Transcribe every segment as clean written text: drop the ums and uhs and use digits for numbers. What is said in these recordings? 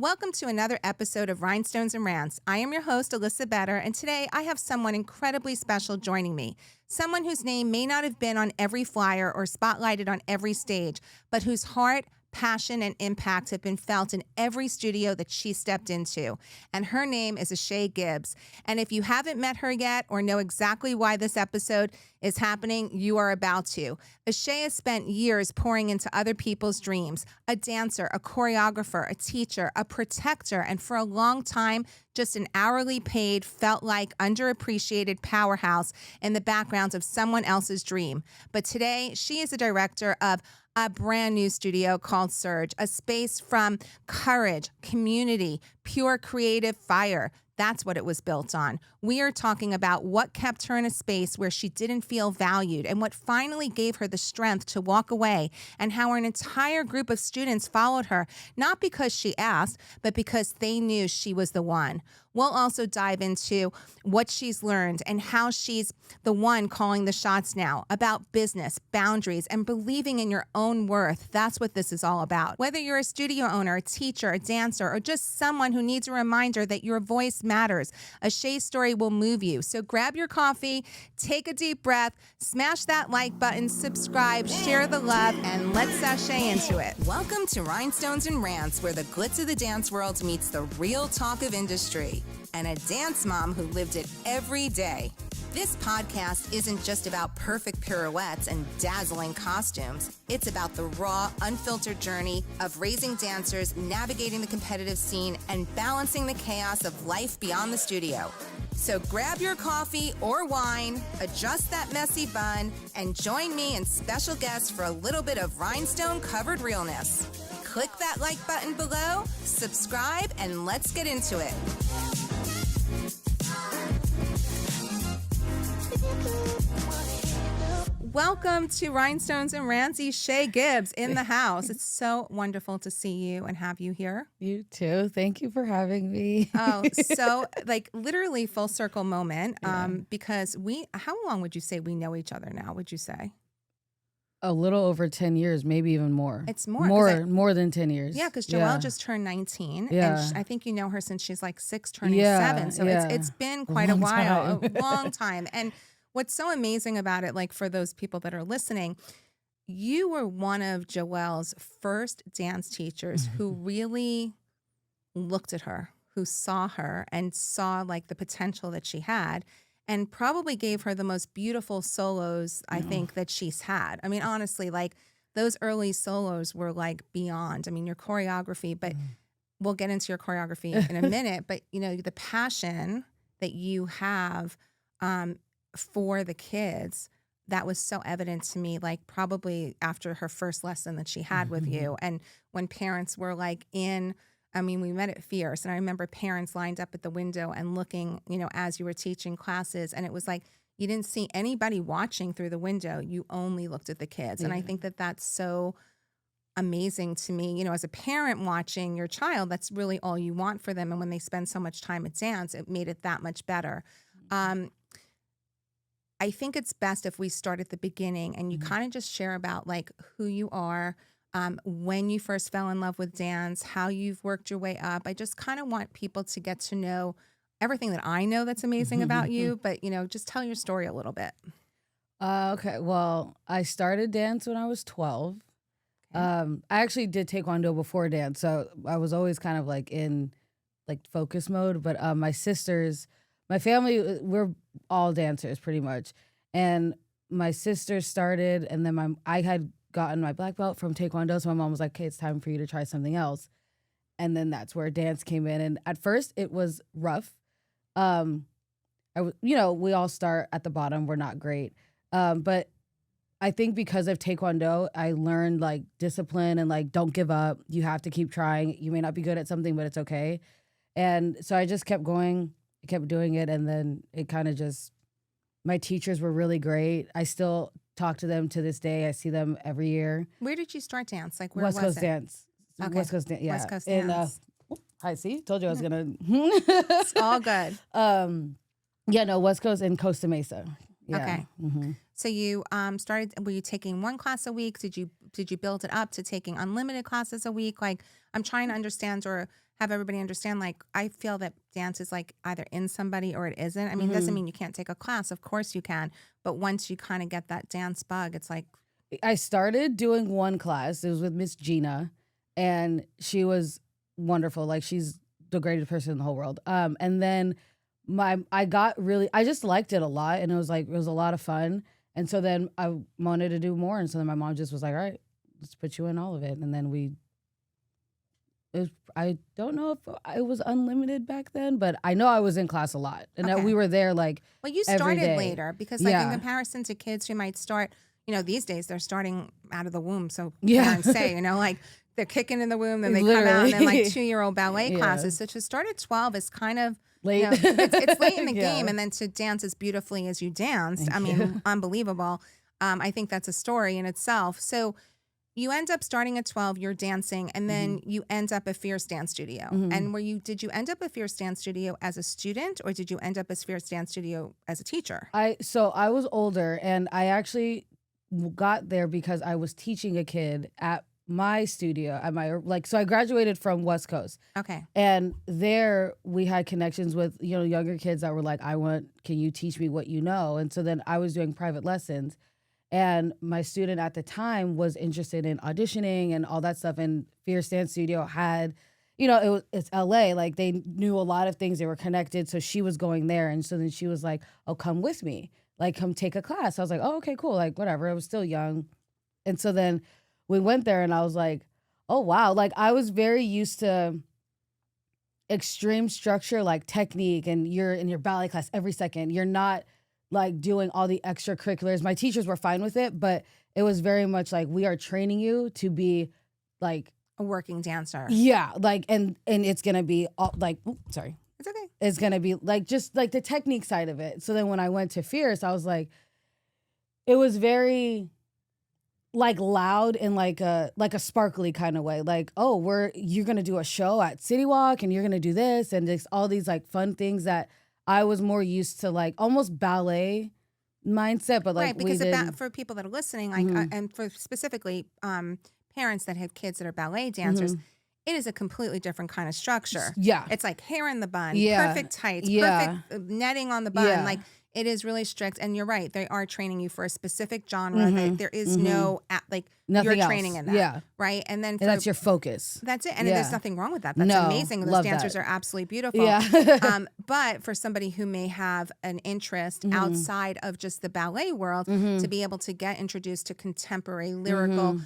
Welcome to another episode of Rhinestones Rants. I am your host, Alyssa Better, and today I have someone incredibly special joining me. Someone whose name may not have been on every flyer or spotlighted on every stage, but whose heart, passion, and impact have been felt in every studio that she stepped into. And her name is Eshe Gibbs. And if you haven't met her yet or know exactly why this episode is happening, you are about to. Eshe has spent years pouring into other people's dreams. A dancer, a choreographer, a teacher, a protector, and for a long time, just an hourly paid, felt like underappreciated powerhouse in the background of someone else's dream. But today, she is the director of a brand new studio called Surge, a space from courage, community, pure creative fire. That's what it was built on. We are talking about what kept her in a space where she didn't feel valued and what finally gave her the strength to walk away, and how an entire group of students followed her, not because she asked, but because they knew she was the one. We'll also dive into what she's learned and how she's the one calling the shots now about business, boundaries, and believing in your own worth. That's what this is all about. Whether you're a studio owner, a teacher, a dancer, or just someone who needs a reminder that your voice matters, Eshe's story will move you. So grab your coffee, take a deep breath, smash that like button, subscribe, share the love, and let's sashay into it. Welcome to Rhinestones and Rants, where the glitz of the dance world meets the real talk of industry and a dance mom who lived it every day. This podcast isn't just about perfect pirouettes and dazzling costumes. It's about the raw, unfiltered journey of raising dancers, navigating the competitive scene, and balancing the chaos of life beyond the studio. So grab your coffee or wine, adjust that messy bun, and join me and special guests for a little bit of rhinestone-covered realness. Click that like button below, subscribe, and let's get into it. Welcome to Rhinestones and Rants, Eshe Gibbs in the house. It's so wonderful to see you and have you here. You too. Thank you for having me. Oh, so like literally full circle moment, because how long would you say we know each other now, would you say? A little over 10 years, maybe even more. It's more. More than 10 years. Yeah, because Joelle just turned 19. Yeah. And I think you know her since she's like 6, turning 7. So it's been quite a while, a long time. And what's so amazing about it, like for those people that are listening, you were one of Joelle's first dance teachers who really looked at her, who saw her and saw like the potential that she had, and probably gave her the most beautiful solos, I think, that she's had. I mean, honestly, like those early solos were like beyond. I mean, your choreography, but we'll get into your choreography in a minute, but you know, the passion that you have for the kids, that was so evident to me, like probably after her first lesson that she had with you. And when parents were like we met at Fierce, and I remember parents lined up at the window and looking, you know, as you were teaching classes, and it was like you didn't see anybody watching through the window. You only looked at the kids. And I think that that's so amazing to me. You know, as a parent watching your child, that's really all you want for them. And when they spend so much time at dance, it made it that much better. I think it's best if we start at the beginning and you kind of just share about like who you are, when you first fell in love with dance, how you've worked your way up. I just kind of want people to get to know everything that I know that's amazing about you, but, you know, just tell your story a little bit. Okay. Well, I started dance when I was 12. I actually did taekwondo before dance, so I was always kind of like in like focus mode. But my family, we're all dancers pretty much. And my sister started, and then I had gotten my black belt from taekwondo, so my mom was like, okay, it's time for you to try something else. And then that's where dance came in. And at first it was rough. We all start at the bottom. We're not great. But I think because of taekwondo, I learned like discipline and like don't give up. You have to keep trying. You may not be good at something, but it's okay. And so I just kept going, kept doing it. And then it kind of just, my teachers were really great. I still talk to them to this day. I see them every year. Where did you start dance? Like where West was Coast it? Dance. Okay. West Coast Dance. Yeah. West Coast Dance. Hi, see? Told you I was gonna. It's all good. West Coast and Costa Mesa. Yeah. Okay. So you started. Were you taking one class a week? Did you build it up to taking unlimited classes a week? Like I'm trying to understand or have everybody understand, like, I feel that dance is like either in somebody or it isn't. I mean, it doesn't mean you can't take a class. Of course you can. But once you kind of get that dance bug, it's like, I started doing one class. It was with Miss Gina, and she was wonderful. Like, she's the greatest person in the whole world. And then I just liked it a lot, and it was a lot of fun. And so then I wanted to do more, and so then my mom just was like, all right, let's put you in all of it. And then I don't know if it was unlimited back then, but I know I was in class a lot, and that we were there like well, you every started day. later because, like, in comparison to kids who might start, these days they're starting out of the womb. So parents say, like they're kicking in the womb, then they come out, and then like 2-year-old ballet classes. So to start at 12 is kind of late. It's late in the game, and then to dance as beautifully as you danced, unbelievable. I think that's a story in itself. So you end up starting at 12, you're dancing, and then you end up at Fierce Dance Studio. And did you end up at Fierce Dance Studio as a student, or did you end up at Fierce Dance Studio as a teacher? So I was older, and I actually got there because I was teaching a kid at my studio so I graduated from West Coast. Okay. And there we had connections with, younger kids that were like, can you teach me what you know? And so then I was doing private lessons, and my student at the time was interested in auditioning and all that stuff. And Fierce Dance Studio had, it's LA, like they knew a lot of things, they were connected. So she was going there. And so then she was like, oh, come with me. Like, come take a class. I was like, oh, okay, cool. Like, whatever. I was still young. And so then we went there, and I was like, oh, wow. Like, I was very used to extreme structure, like technique, and you're in your ballet class every second. You're not like doing all the extracurriculars. My teachers were fine with it, but it was very much like, we are training you to be like a working dancer. Yeah. Like, and it's going to be all, like, sorry. It's okay. It's going to be like, just like the technique side of it. So then when I went to Fierce, I was like, it was very like loud in like a sparkly kind of way. Like, oh, you're going to do a show at City Walk, and you're going to do this, and just all these like fun things that I was more used to, like almost ballet mindset, but like, right, because for people that are listening, like, and for specifically parents that have kids that are ballet dancers, it is a completely different kind of structure. Yeah. It's like hair in the bun, Yeah. perfect tights, Yeah. perfect netting on the bun. Yeah. Like, it is really strict. And you're right. They are training you for a specific genre. There is no, like, Nothing you're else. training in that. Yeah. Right. And then that's your focus. That's it. And Yeah. there's nothing wrong with that. That's No, amazing. Those love dancers that. are absolutely beautiful. Yeah. But for somebody who may have an interest outside of just the ballet world, to be able to get introduced to contemporary, lyrical,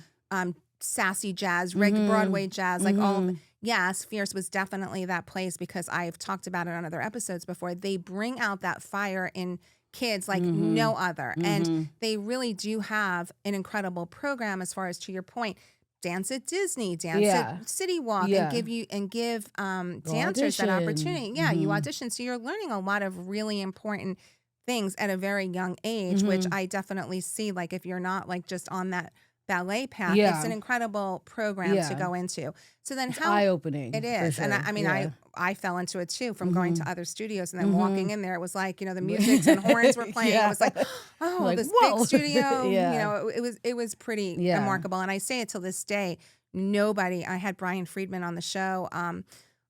sassy jazz, Broadway jazz, like all of, yes, Fierce was definitely that place, because I've talked about it on other episodes before. They bring out that fire in kids like no other. And they really do have an incredible program, as far as, to your point, dance at Disney, dance at City Walk, and give dancers that opportunity. Yeah, you audition. So you're learning a lot of really important things at a very young age, which I definitely see. Like, if you're not like just on that ballet path, it's an incredible program to go into. So then, how eye-opening. It is. Sure. And I fell into it too, from going to other studios, and then walking in there, it was like, the music and horns were playing. It was like, oh, like, this whoa. big studio. It was pretty remarkable. And I say it till this day. I had Brian Friedman on the show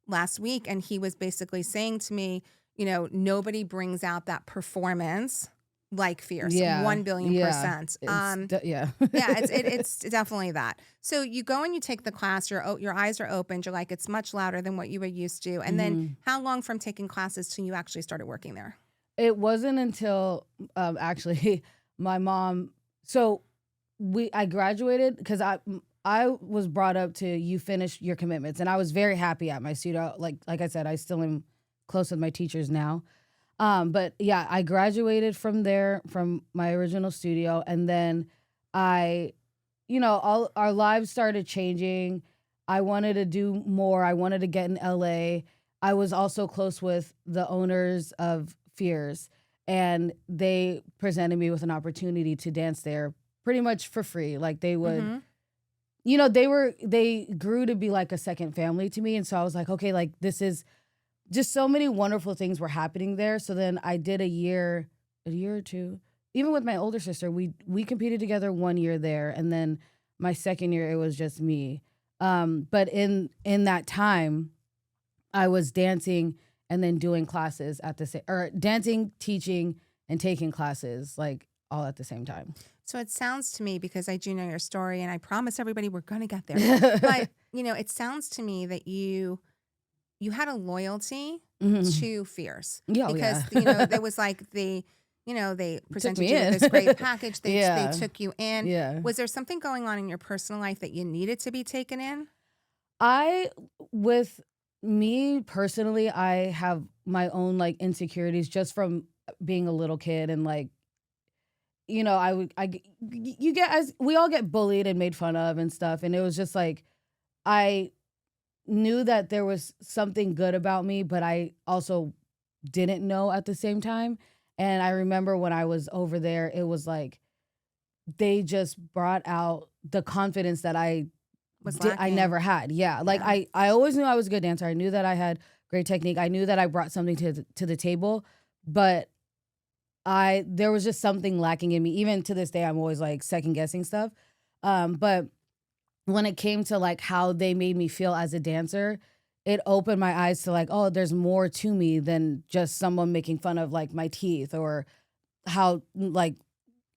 last week, and he was basically saying to me, nobody brings out that performance like Fierce. 1 billion%. It's definitely that. So you go and you take the class, your eyes are opened, you're like, it's much louder than what you were used to. And then how long from taking classes till you actually started working there? It wasn't until actually my mom, so I graduated because I was brought up to, you finish your commitments, and I was very happy at my studio. Like I said, I still am close with my teachers now. But yeah, I graduated from there, from my original studio. And then all our lives started changing. I wanted to do more. I wanted to get in LA. I was also close with the owners of Fierce, and they presented me with an opportunity to dance there pretty much for free. Like, they would, they grew to be like a second family to me. And so I was like, okay, like, this is just so many wonderful things were happening there. So then I did a year or two. Even with my older sister, we competed together 1 year there, and then my second year it was just me. But in that time, I was dancing and then doing classes at the same, or dancing, teaching, and taking classes like all at the same time. So it sounds to me, because I do know your story, and I promise everybody we're going to get there. But, it sounds to me that you had a loyalty to Fierce. Yeah, because, there was like they presented me you in. with this great package. They took you in. Yeah. Was there something going on in your personal life that you needed to be taken in? With me personally, I have my own like insecurities just from being a little kid, and like, we all get bullied and made fun of and stuff. And it was just like, I knew that there was something good about me, but I also didn't know at the same time. And I remember when I was over there, it was like, they just brought out the confidence that I never had. Yeah. Like I always knew I was a good dancer. I knew that I had great technique. I knew that I brought something to the table, but there was just something lacking in me. Even to this day, I'm always like second guessing stuff. But when it came to like how they made me feel as a dancer, it opened my eyes to like, oh, there's more to me than just someone making fun of like my teeth, or how like,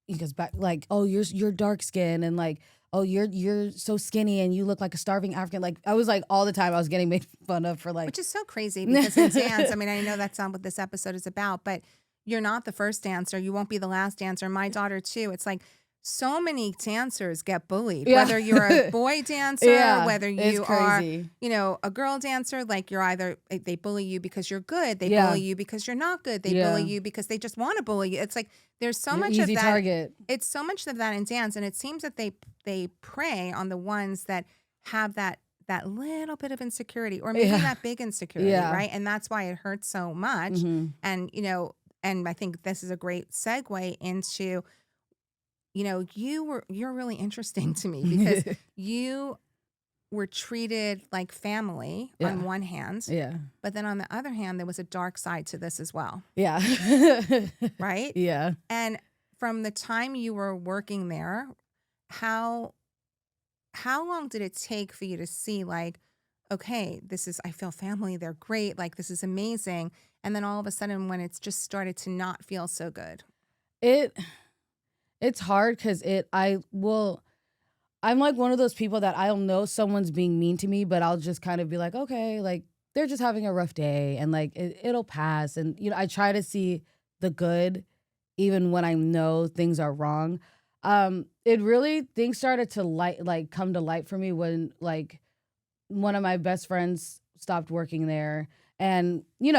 because back like, oh, you're dark skin, and like, oh, you're so skinny and you look like a starving African. Like, I was like, all the time I was getting made fun of for like, which is so crazy, because in dance, I mean, I know that's not what this episode is about, but you're not the first dancer. You won't be the last dancer. My daughter too. It's like so many dancers get bullied, whether you're a boy dancer, whether you are, a girl dancer. Like, you're either, they bully you because you're good. They bully you because you're not good. They bully you because they just want to bully you. It's like, there's so much easy of that. Target. It's so much of that in dance. And it seems that they prey on the ones that have that little bit of insecurity, or maybe that big insecurity, right? And that's why it hurts so much. And, and I think this is a great segue into, you're really interesting to me, because you were treated like family on one hand. Yeah. But then on the other hand, there was a dark side to this as well. Yeah. Right? Yeah. And from the time you were working there, how long did it take for you to see like, okay, I feel family, they're great, like this is amazing. And then all of a sudden when it's just started to not feel so good? It's hard because I'm like one of those people that I'll know someone's being mean to me, but I'll just kind of be like, okay, like they're just having a rough day, and like it'll pass. And, I try to see the good even when I know things are wrong. Things started to come to light for me when like one of my best friends stopped working there, and, we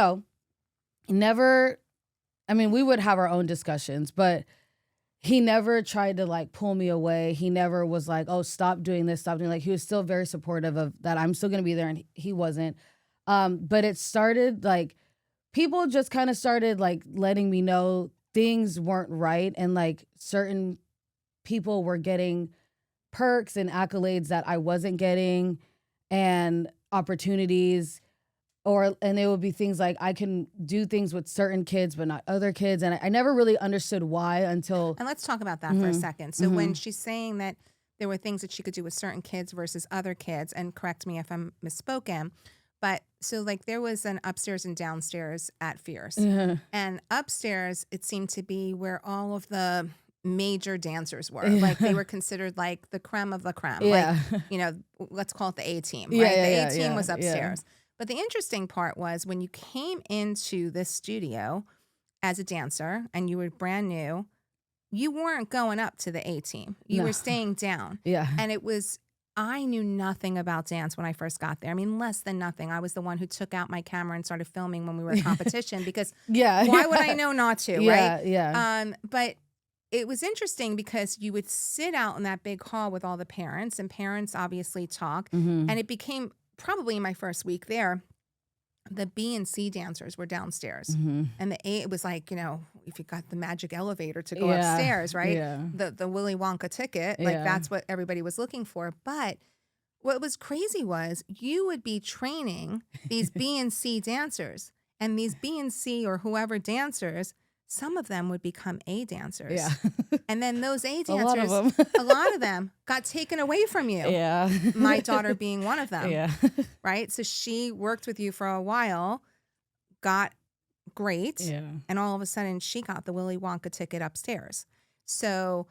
would have our own discussions, but he never tried to like pull me away. He never was like, oh, stop doing this, stop doing, like, he was still very supportive of that. I'm still going to be there. And he wasn't. But it started like, people just kind of started like letting me know things weren't right. And like certain people were getting perks and accolades that I wasn't getting, and opportunities. And it would be things like I can do things with certain kids, but not other kids. And I never really understood why until. And let's talk about that for a second. So when she's saying that there were things that she could do with certain kids versus other kids, and correct me if I'm misspoken, but so like there was an upstairs and downstairs at Fierce. And upstairs, it seemed to be where all of the major dancers were. Like they were considered like the creme of the creme. Like, let's call it the A team, right? The A team was upstairs. But the interesting part was when you came into this studio as a dancer and you were brand new, you weren't going up to the A team. You were staying down. Yeah. And I knew nothing about dance when I first got there. I mean, less than nothing. I was the one who took out my camera and started filming when we were at competition because why would I know not to, right? Yeah. But it was interesting because you would sit out in that big hall with all the parents, and parents obviously talk. And it became probably my first week there, the B and C dancers were downstairs. And the A, it was like, if you got the magic elevator to go upstairs, right? The Willy Wonka ticket, like that's what everybody was looking for. But what was crazy was you would be training these B and C dancers, and these B and C or whoever dancers some of them would become A dancers. Yeah. And then those A A lot of dancers, them. a lot of them got taken away from you. Yeah. My daughter being one of them. Yeah. Right? So she worked with you for a while, got great, Yeah. and all of a sudden she got the Willy Wonka ticket upstairs. So,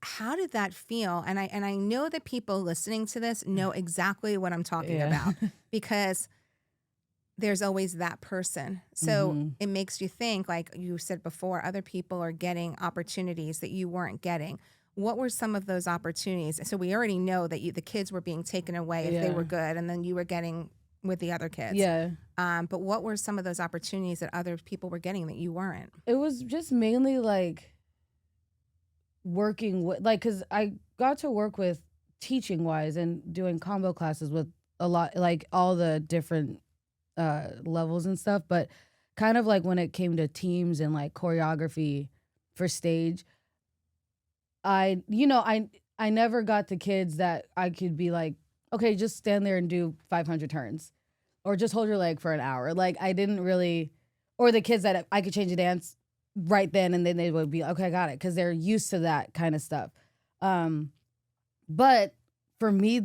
how did that feel? And I know that people listening to this know exactly what I'm talking about, because there's always that person. So it makes you think, like you said before, other people are getting opportunities that you weren't getting. What were some of those opportunities? So we already know that the kids were being taken away if they were good, and then you were getting with the other kids. Yeah. But what were some of those opportunities that other people were getting that you weren't? It was just mainly like working with, like, because I got to work with teaching wise and doing combo classes with a lot, like all the different levels and stuff. But kind of like when it came to teams and like choreography for stage, I never got the kids that I could be like, okay, just stand there and do 500 turns or just hold your leg for an hour. Like I didn't really, or the kids that I could change a dance right then and then they would be like, okay, I got it, because they're used to that kind of stuff. But for me,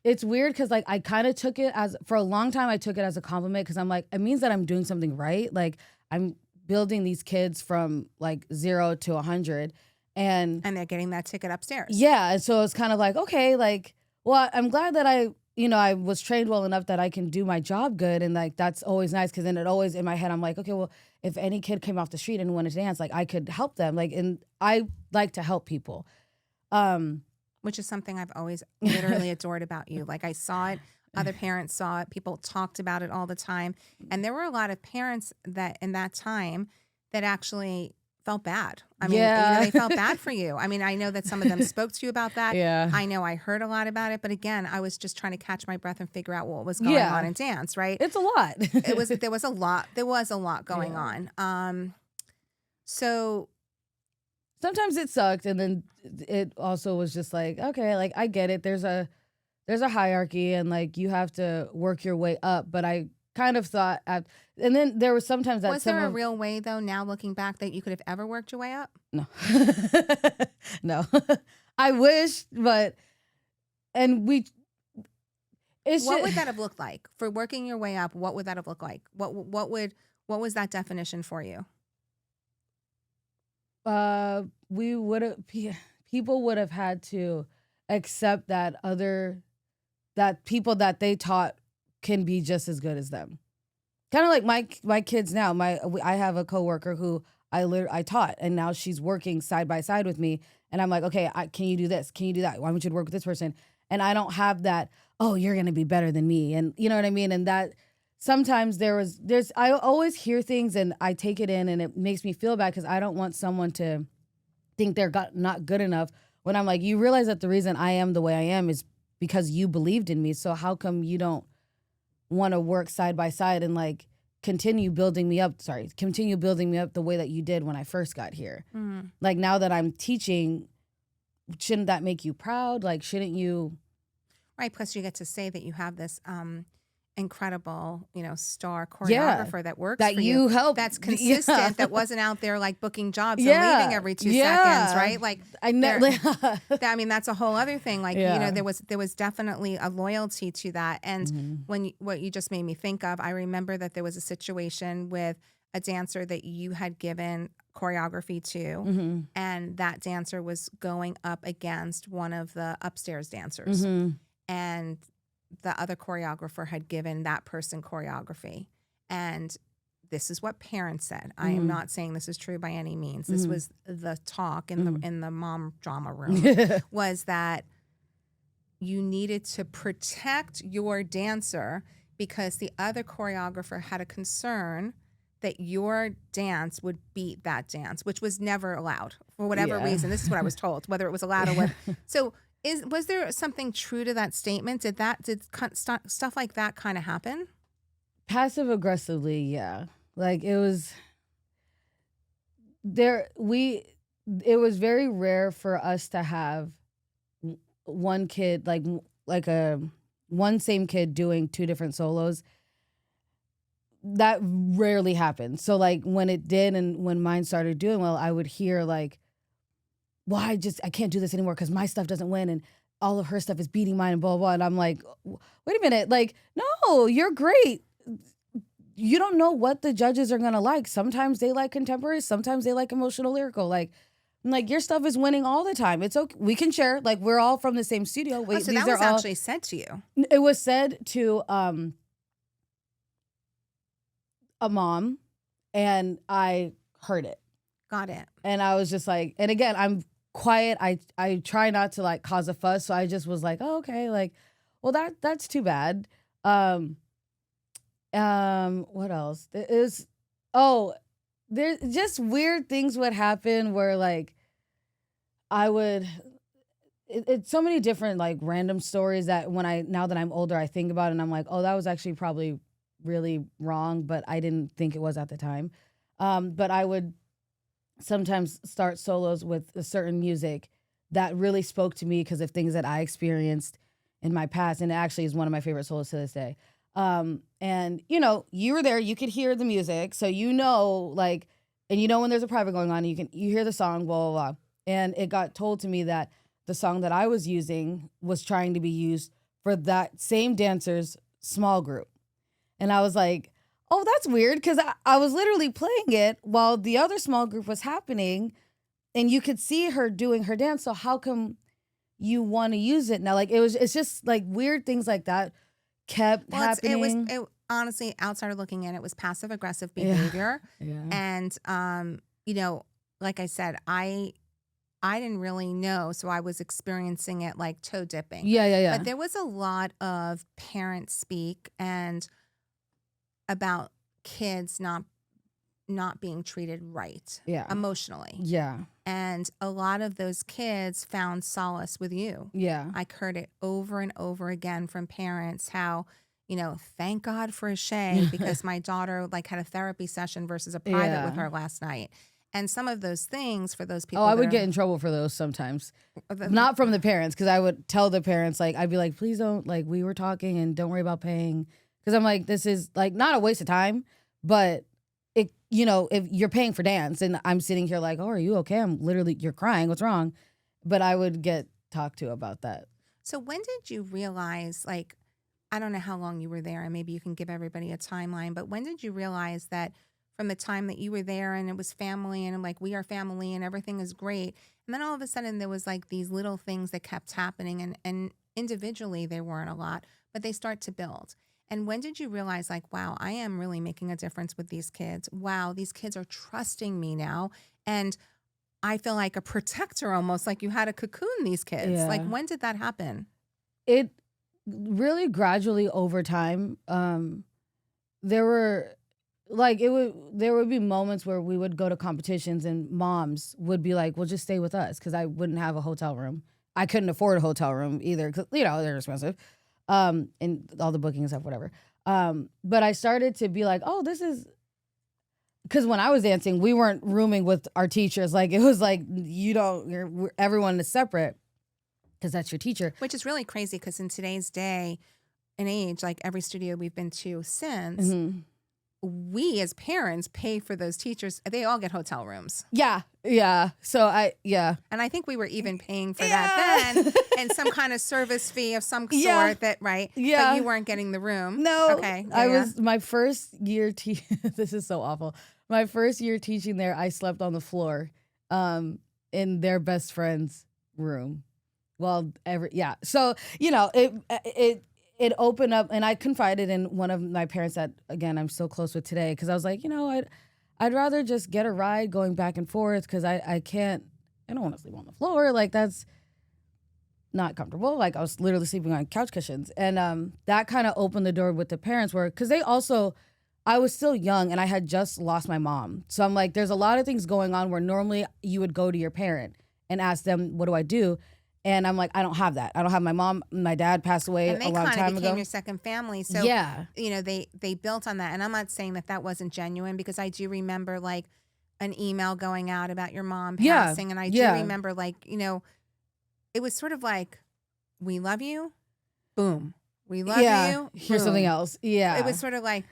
it's weird because like I kind of took it as, for a long time I took it as a compliment, because I'm like, it means that I'm doing something right. Like I'm building these kids from like 0 to 100, and they're getting that ticket upstairs. Yeah, and so it's kind of like, okay, like, well, I'm glad that I was trained well enough that I can do my job good, and like that's always nice, because then it always in my head I'm like, okay, well, if any kid came off the street and wanted to dance, like I could help them, like, and I like to help people. Which is something I've always literally adored about you. Like I saw it, other parents saw it, people talked about it all the time. And there were a lot of parents that in that time that actually felt bad. I mean, they felt bad for you. I mean, I know that some of them spoke to you about that. Yeah. I know I heard a lot about it, but again, I was just trying to catch my breath and figure out what was going on in dance, right? It's a lot. There was a lot going on. So sometimes it sucked, and then it also was just like, okay, like I get it. There's a hierarchy, and like you have to work your way up. But I kind of thought, and then there was sometimes that was there a real way though, now looking back, that you could have ever worked your way up? No, no. I wish, but what would that have looked like for working your way up? What would that have looked like? What was that definition for you? People would have had to accept that people that they taught can be just as good as them. Kind of like my kids now. I have a coworker who I taught, and now she's working side by side with me, and I'm like, okay, can you do this? Can you do that? Why don't you work with this person? And I don't have that, oh, you're gonna be better than me, and you know what I mean. And that sometimes I always hear things and I take it in, and it makes me feel bad, because I don't want someone to think they're not good enough, when I'm like, you realize that the reason I am the way I am is because you believed in me. So how come you don't want to work side by side and like continue building me up the way that you did when I first got here? Mm-hmm. Like now that I'm teaching, shouldn't that make you proud? Like, shouldn't you? Right. Plus you get to say that you have this incredible, star choreographer that works that for you help, that's consistent, that wasn't out there like booking jobs and leaving every 2 seconds, right? Like I know. I mean, that's a whole other thing. Like there was definitely a loyalty to that. And what you just made me think of, I remember that there was a situation with a dancer that you had given choreography to, and that dancer was going up against one of the upstairs dancers, and the other choreographer had given that person choreography. And this is what parents said. I am not saying this is true by any means. This was the talk in the mom drama room, was that you needed to protect your dancer because the other choreographer had a concern that your dance would beat that dance, which was never allowed for whatever reason. This is what I was told, whether it was allowed or what. So was there something true to that statement? Did stuff like that kind of happen? Passive aggressively, yeah. Like it was there. It was very rare for us to have one kid, like one same kid doing 2 different solos. that rarely happened. So like when it did and when mine started doing well, I would hear like, well, I can't do this anymore because my stuff doesn't win and all of her stuff is beating mine and blah, blah. And I'm like, wait a minute. Like, no, you're great. You don't know what the judges are going to like. Sometimes they like contemporary. Sometimes they like emotional lyrical. Like your stuff is winning all the time. It's okay. We can share. Like we're all from the same studio. So that was actually said to you. It was said to a mom and I heard it. Got it. And I was just like, and again, I'm quiet. I try not to like cause a fuss. So I just was like, oh, okay. Like, well, that's too bad. What else? There's just weird things would happen where like I would, it's so many different like random stories that now that I'm older, I think about it and I'm like, oh, that was actually probably really wrong, but I didn't think it was at the time. But I would sometimes start solos with a certain music that really spoke to me because of things that I experienced in my past. And it actually is one of my favorite solos to this day. And you were there, you could hear the music. So like, and when there's a private going on, you hear the song, blah, blah, blah. And it got told to me that the song that I was using was trying to be used for that same dancer's small group. And I was like, oh, that's weird, because I was literally playing it while the other small group was happening, and you could see her doing her dance. So how come you want to use it now? Like it's just like weird things like that kept happening. Honestly, outsider looking in, it was passive aggressive behavior. Yeah. And like I said, I didn't really know, so I was experiencing it like toe dipping. Yeah. But there was a lot of parent speak and about kids not being treated right, emotionally. Yeah. And a lot of those kids found solace with you. Yeah. I heard it over and over again from parents how, thank God for Eshe, because my daughter like had a therapy session versus a private with her last night. And some of those things for those people. Oh, I would get in trouble for those sometimes. Not from the parents, because I would tell the parents, like, I'd be like, please don't, like, we were talking and don't worry about paying. Because I'm like, this is like not a waste of time, but if you're paying for dance and I'm sitting here like, oh, are you okay? You're crying. What's wrong? But I would get talked to about that. So when did you realize, like, I don't know how long you were there and maybe you can give everybody a timeline, but when did you realize that from the time that you were there and it was family and like, we are family and everything is great. And then all of a sudden there was like these little things that kept happening and individually they weren't a lot, but they start to build. And when did you realize, like, wow, I am really making a difference with these kids? Wow, these kids are trusting me now. And I feel like a protector almost, like you had to cocoon these kids. Yeah. Like, when did that happen? It really gradually over time. There would be moments where we would go to competitions and moms would be like, well, just stay with us, because I wouldn't have a hotel room. I couldn't afford a hotel room either, because, they're expensive. And all the booking and stuff, whatever. But I started to be like, oh, this is, because when I was dancing, we weren't rooming with our teachers. Like, it was like, everyone is separate because that's your teacher. Which is really crazy, because in today's day and age, like every studio we've been to since, we as parents pay for those teachers. They all get hotel rooms. Yeah. So and I think we were even paying for that then, and some kind of service fee of some sort that, right? Yeah. But you weren't getting the room. No. Okay. I was my first year. This is so awful. My first year teaching there, I slept on the floor, in their best friend's room. Well, So it opened up, and I confided in one of my parents that, again, I'm so close with today, because I was like, I'd rather just get a ride going back and forth, because I don't want to sleep on the floor. Like, that's not comfortable. Like, I was literally sleeping on couch cushions. And that kind of opened the door with the parents, because I was still young and I had just lost my mom. So I'm like, there's a lot of things going on where normally you would go to your parent and ask them, what do I do? And I'm like, I don't have that. I don't have my mom. My dad passed away a long time ago. And they kind of became your second family. So, they built on that. And I'm not saying that wasn't genuine, because I do remember like an email going out about your mom passing. And I do remember like, it was sort of like, we love you. Boom. We love you. Here's something else. Yeah. It was sort of like,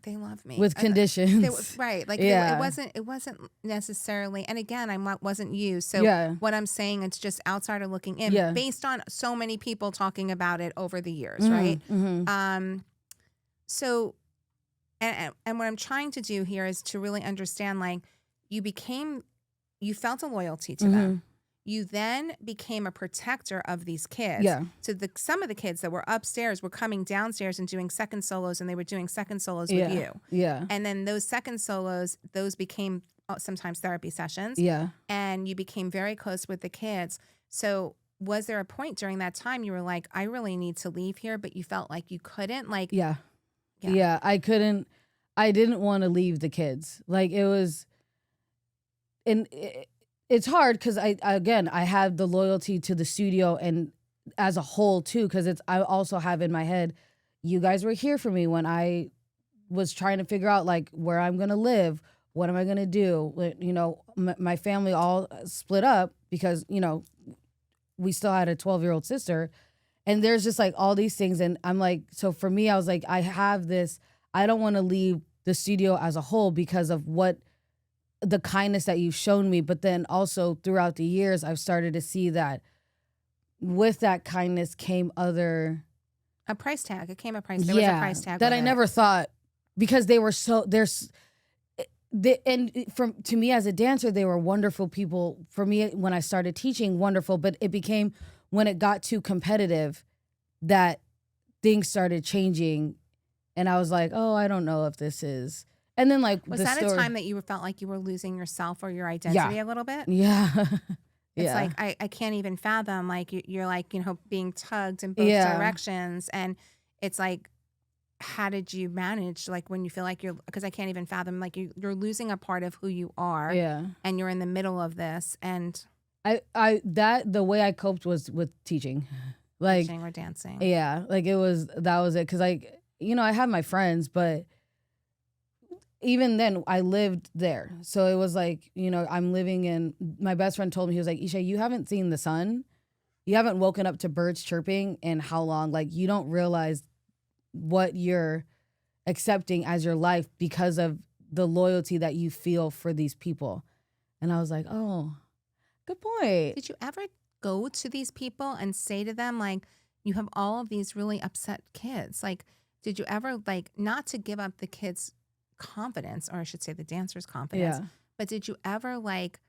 they love me with conditions. right. Like Yeah. it wasn't necessarily. And again, wasn't you. So Yeah. what I'm saying, it's just outsider looking in, Yeah. based on so many people talking about it over the years, Mhm, right? mhm. So, and what I'm trying to do here is to really understand, like, you felt a loyalty to them. You then became a protector of these kids. Yeah. So some of the kids that were upstairs were coming downstairs and doing second solos, and they were doing second solos with Yeah. you. Yeah. And then those second solos, those became sometimes therapy sessions. Yeah. And you became very close with the kids. So was there a point during that time you were like, I really need to leave here, but you felt like you couldn't? Like, Yeah. Yeah. Yeah. I didn't want to leave the kids. Like, it was, and it's hard because I have the loyalty to the studio and as a whole too, because I also have in my head, you guys were here for me when I was trying to figure out like where I'm gonna live, what am I gonna do. You know, my family all split up because, you know, we still had a 12-year-old sister, and there's just like all these things, and I'm like, so for me, I was like, I have this, I don't want to leave the studio as a whole because of what the kindness that you've shown me. But then also throughout the years, I've started to see that with that kindness came a price tag. It came a price. There was a price tag that I never thought, because they were to me as a dancer, they were wonderful people. For me, when I started teaching, wonderful. But it became, when it got too competitive, that things started changing, and I was like, oh, I don't know if this is. And then like, was that a time that you felt like you were losing yourself or your identity a little bit? Yeah. It's like, I can't even fathom, like, you're like, you know, being tugged in both directions. And it's like, how did you manage, like, when you feel like because I can't even fathom, like, you're losing a part of who you are. Yeah. And you're in the middle of this. And the way I coped was with teaching. Like, teaching or dancing. Yeah. Like, that was it. Cause like, you know, I have my friends, but even then I lived there. So it was like, you know, I'm living in, my best friend told me, he was like, Eshe, you haven't seen the sun. You haven't woken up to birds chirping in how long? Like, you don't realize what you're accepting as your life because of the loyalty that you feel for these people. And I was like, oh, good point. Did you ever go to these people and say to them, like, you have all of these really upset kids? Like, did you ever, like, not to give up the kids' confidence, or I should say the dancer's confidence, but did you ever, like,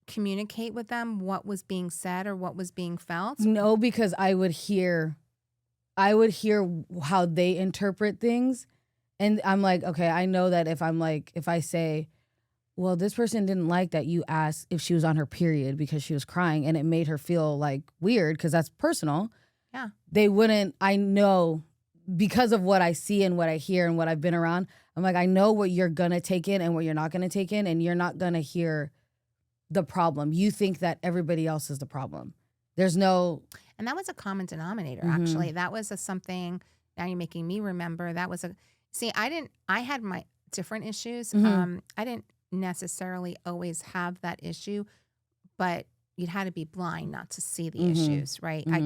communicate with them what was being said or what was being felt? No, because I would hear how they interpret things, and I'm like, okay, I know that if I say, well, this person didn't like that you asked if she was on her period because she was crying and it made her feel like weird, because that's personal. Yeah. They wouldn't, I know, because of what I see and what I hear and what I've been around, I'm like, I know what you're gonna take in and what you're not gonna take in, and you're not gonna hear the problem. You think that everybody else is the problem. There's no. And that was a common denominator, actually. That was something, now you're making me remember, I had my different issues. I didn't necessarily always have that issue, but you'd had to be blind not to see the issues, right? I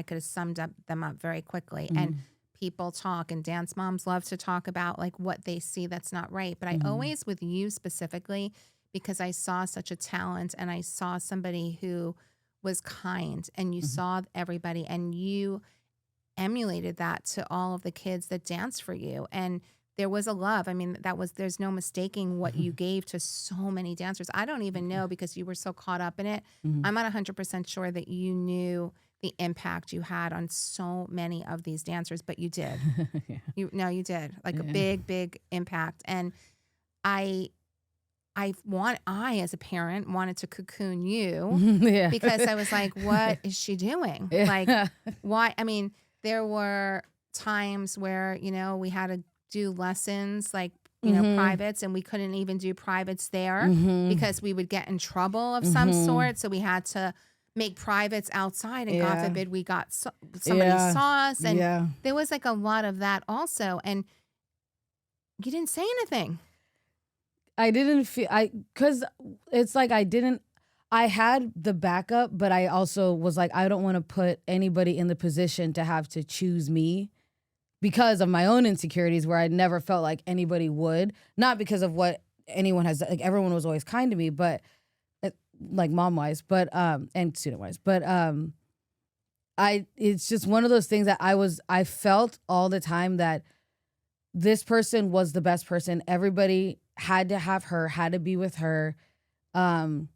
could have summed them up very quickly. And people talk, and dance moms love to talk about, like, what they see that's not right. But I always, with you specifically, because I saw such a talent and I saw somebody who was kind, and you saw everybody, and you emulated that to all of the kids that danced for you. And there was a love. I mean, there's no mistaking what you gave to so many dancers. I don't even know, because you were so caught up in it. I'm not 100% sure that you knew the impact you had on so many of these dancers, but you did. You did, like, a big impact. And I as a parent wanted to cocoon you because I was like, what is she doing? Like, why? I mean, there were times where, you know, we had to do lessons, like, you know, privates, and we couldn't even do privates there because we would get in trouble of some sort. So we had to make privates outside, and God forbid we got somebody saw us. And there was, like, a lot of that also. And you didn't say anything. I didn't feel, because it's like I had the backup, but I also was like, I don't want to put anybody in the position to have to choose me because of my own insecurities where I never felt like anybody would, not because of what anyone has, like everyone was always kind to me, but like mom wise, but and student wise, but it's just one of those things that I felt all the time that this person was the best person. Everybody had to have her, had to be with her. And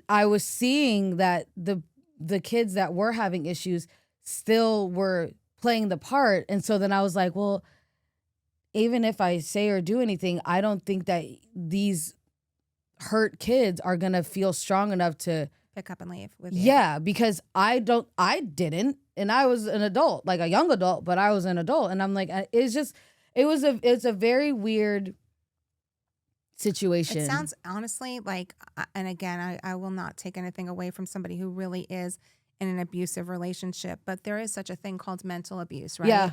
I was seeing that the kids that were having issues still were playing the part. And so then I was like, well, even if I say or do anything, I don't think that these hurt kids are going to feel strong enough to pick up and leave with you. Yeah, because I didn't, and I was an adult, like a young adult, but I was an adult. And I'm like, it's a very weird situation. It sounds honestly like, and again, I will not take anything away from somebody who really is in an abusive relationship, but there is such a thing called mental abuse, right? Yeah.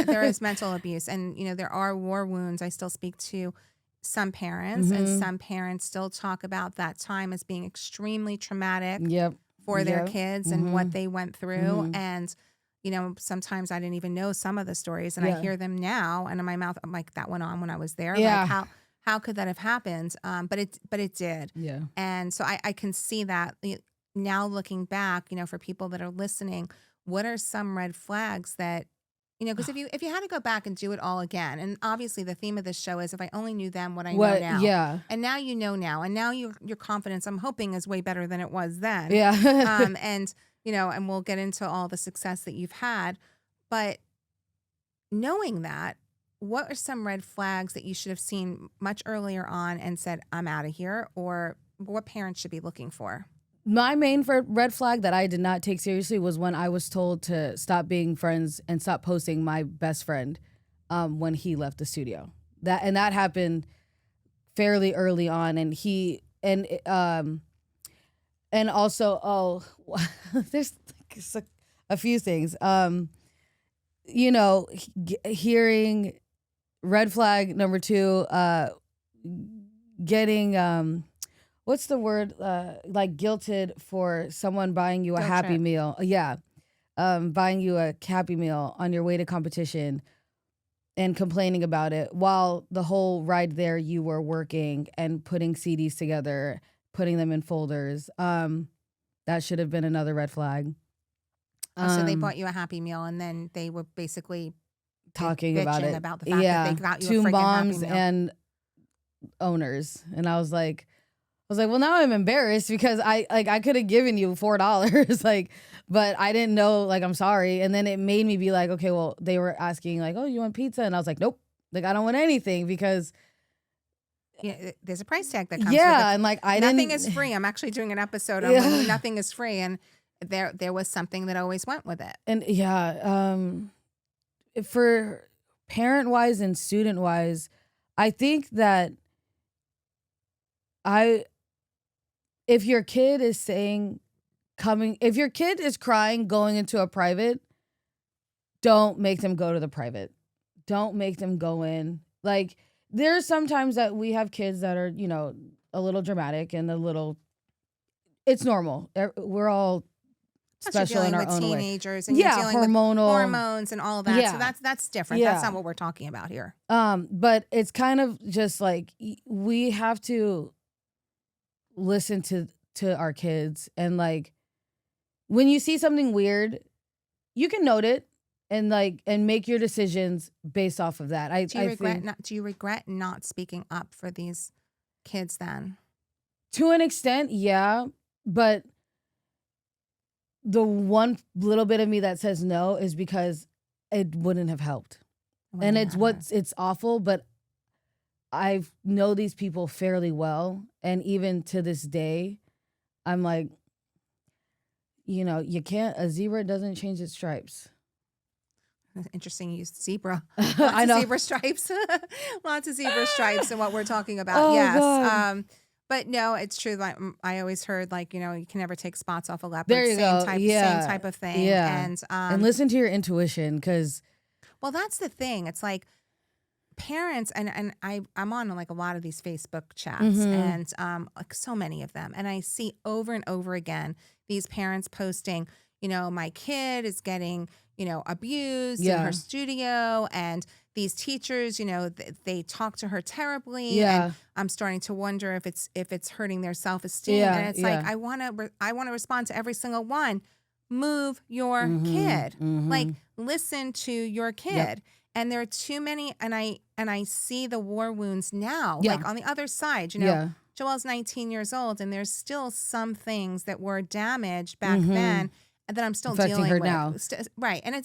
There is mental abuse. And, there are war wounds. I still speak to some parents, and some parents still talk about that time as being extremely traumatic for their kids and what they went through. And, sometimes I didn't even know some of the stories, and I hear them now, and in my mouth, I'm like, that went on when I was there. Yeah. Like, how could that have happened? But it did. Yeah. And so I can see that now looking back, for people that are listening, what are some red flags that, because if you had to go back and do it all again, and obviously the theme of this show is if I only knew then what I know now. Yeah. And now you know now, and now your confidence, I'm hoping, is way better than it was then. Yeah. And and we'll get into all the success that you've had, but knowing that, what are some red flags that you should have seen much earlier on and said, I'm out of here, or what parents should be looking for? My main red flag that I did not take seriously was when I was told to stop being friends and stop posting my best friend when he left the studio. That happened fairly early on, and and also there's a few things. Hearing red flag number 2, getting what's the word? Like guilted for someone buying you a Guilt Happy trip. Meal. Yeah. Buying you a Happy Meal on your way to competition and complaining about it while the whole ride there you were working and putting CDs together, putting them in folders. That should have been another red flag. So they bought you a Happy Meal, and then they were basically talking about it. About the fact that they got you a 2 freaking moms Happy Meal. and owners. And I was like, well, now I'm embarrassed because I could have given you $4, but I didn't know, I'm sorry. And then it made me be like, okay, well, they were asking oh, you want pizza? And I was like, nope, I don't want anything because there's a price tag that comes with it. And nothing is free. I'm actually doing an episode on when nothing is free, and there was something that always went with it. And for parent wise and student wise, I think that if your kid is if your kid is crying going into a private, don't make them go to the private. Don't make them go in. There's sometimes that we have kids that are, a little dramatic and it's normal. We're all special in our own way. You're dealing with teenagers and you're dealing with hormones and all of that. So that's different. That's not what we're talking about here. But it's kind of just we have to listen to our kids, and when you see something weird, you can note it and make your decisions based off of that. Do you regret not speaking up for these kids then? To an extent, yeah, but the one little bit of me that says no is because it wouldn't have helped. And it's awful, but I know these people fairly well, and even to this day, I'm like, you can't. A zebra doesn't change its stripes. Interesting, you used zebra. I know. Zebra stripes. Lots of zebra stripes and what we're talking about. Oh, yes. God. But no, it's true. I always heard, you can never take spots off a leopard. There you go. Same type of thing. Yeah. And listen to your intuition, because. Well, that's the thing. It's parents, and I'm on a lot of these Facebook chats, and so many of them, and I see over and over again these parents posting, my kid is getting, abused in Yeah. her studio, and these teachers, they talk to her terribly, Yeah. and I'm starting to wonder if it's hurting their self-esteem. Yeah, And it's yeah. like, I want to respond to every single one. Move your Mhm, kid. mhm. Like, listen to your kid. Yep. And there are too many, and I see the war wounds now, Yeah. like on the other side, Yeah. Joelle's 19 years old, and there's still some things that were damaged back Mhm. then that I'm still Affecting dealing her with. now. Right. And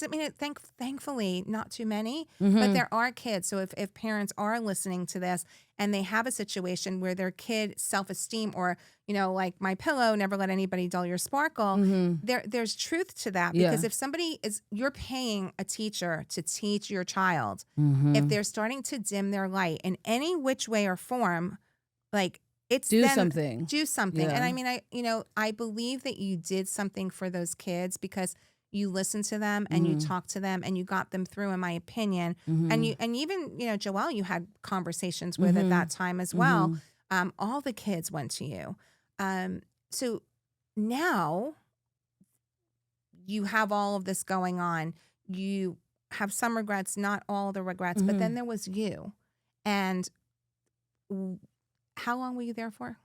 thankfully, not too many, but Mhm. there are kids. So if parents are listening to this and they have a situation where their kid self-esteem, or, like my pillow, never let anybody dull your sparkle, Mhm. there's truth to that. Yeah. Because if you're paying a teacher to teach your child, Mhm. if they're starting to dim their light in any which way or form, like, it's Do then something. do something. And Yeah. I mean, I believe that you did something for those kids because you listened to them and you Mhm. talked to them and you got them through, in my opinion. Mhm. And even, Joelle, you had conversations with at Mhm. that time as well. Mhm. All the kids went to you. So now you have all of this going on. You have some regrets, not all the regrets, but then Mhm. there was you. And how long were you there for?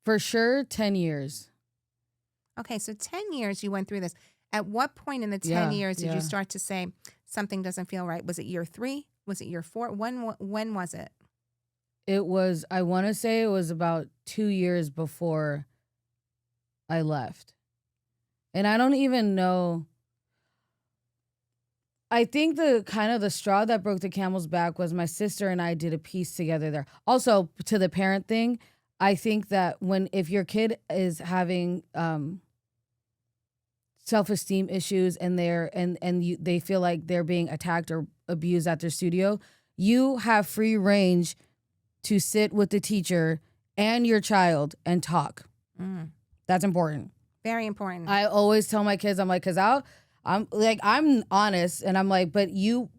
For sure, 10 years. Okay, so 10 years you went through this. At what point in the 10 Yeah. years did you Yeah. start to say something doesn't feel right? Was it year 3? Was it year 4? When was it? It was, I want to say it was about 2 years before I left. And I don't even know. I think the straw that broke the camel's back was my sister and I did a piece together there. Also, to the parent thing, I think that if your kid is having self-esteem issues and they feel like they're being attacked or abused at their studio, you have free range to sit with the teacher and your child and talk. Mm, That's important. very important. I always tell my kids, I'm like, I'm honest, and I'm like, but you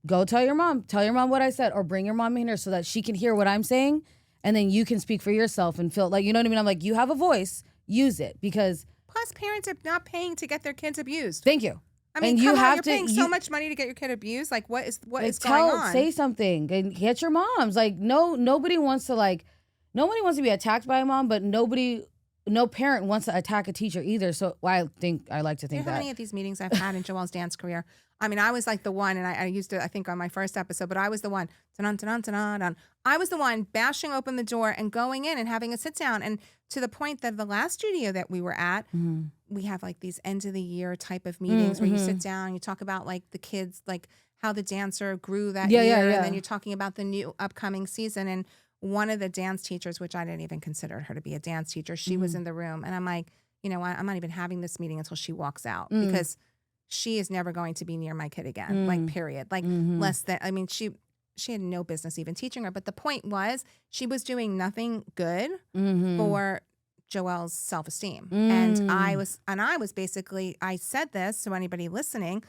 go tell your mom what I said, or bring your mom in here so that she can hear what I'm saying, and then you can speak for yourself and feel like, you know what I mean? I'm like, you have a voice, use it, because Plus, parents are not paying to get their kids abused. thank you. I mean, And come you on, have you're to- paying so you- much money to get your kid abused. Like, what is Like, going on? say something and get your moms. Like, nobody wants to be attacked by a mom, but no parent wants to attack a teacher either. So I like to Do you think know how that. many of these meetings I've had in Joelle's dance career? I mean, I was like the one, and I used to, I think on my first episode, but I was the one, dun, dun, dun, dun, dun. I was the one bashing open the door and going in and having a sit down. And to the point that the last studio that we were at, Mhm. we have like these end of the year type of meetings where you sit Mhm. down, you talk about like the kids, like how the dancer grew that Yeah, year. yeah, And yeah. then you're talking about the new upcoming season. And one of the dance teachers, which I didn't even consider her to be a dance teacher, she was Mhm. in the room. And I'm like, you know what? I'm not even having this meeting until she walks out Mm. because she is never going to be near my kid again. Like, period. Like, Mhm. less than, I mean, she had no business even teaching her. But the point was, she was doing nothing good Mhm. for Joelle's self-esteem. And I Mm. was basically, I said this to anybody listening,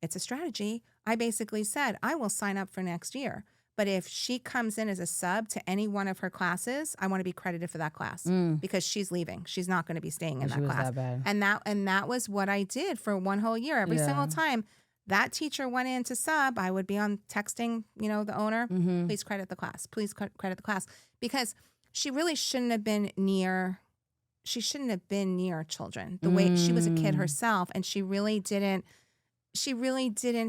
it's a strategy. I basically said, I will sign up for next year. But if she comes in as a sub to any one of her classes, I want to be credited for that class because she's leaving. She's not going to be staying in She that was class. that bad. And that was what I did for one whole year. Every single Yeah. time that teacher went in to sub, I would be on texting, the owner, Mhm. please credit the class. Please credit the class. Because she really shouldn't have been near children. The way she was a kid herself, and she really didn't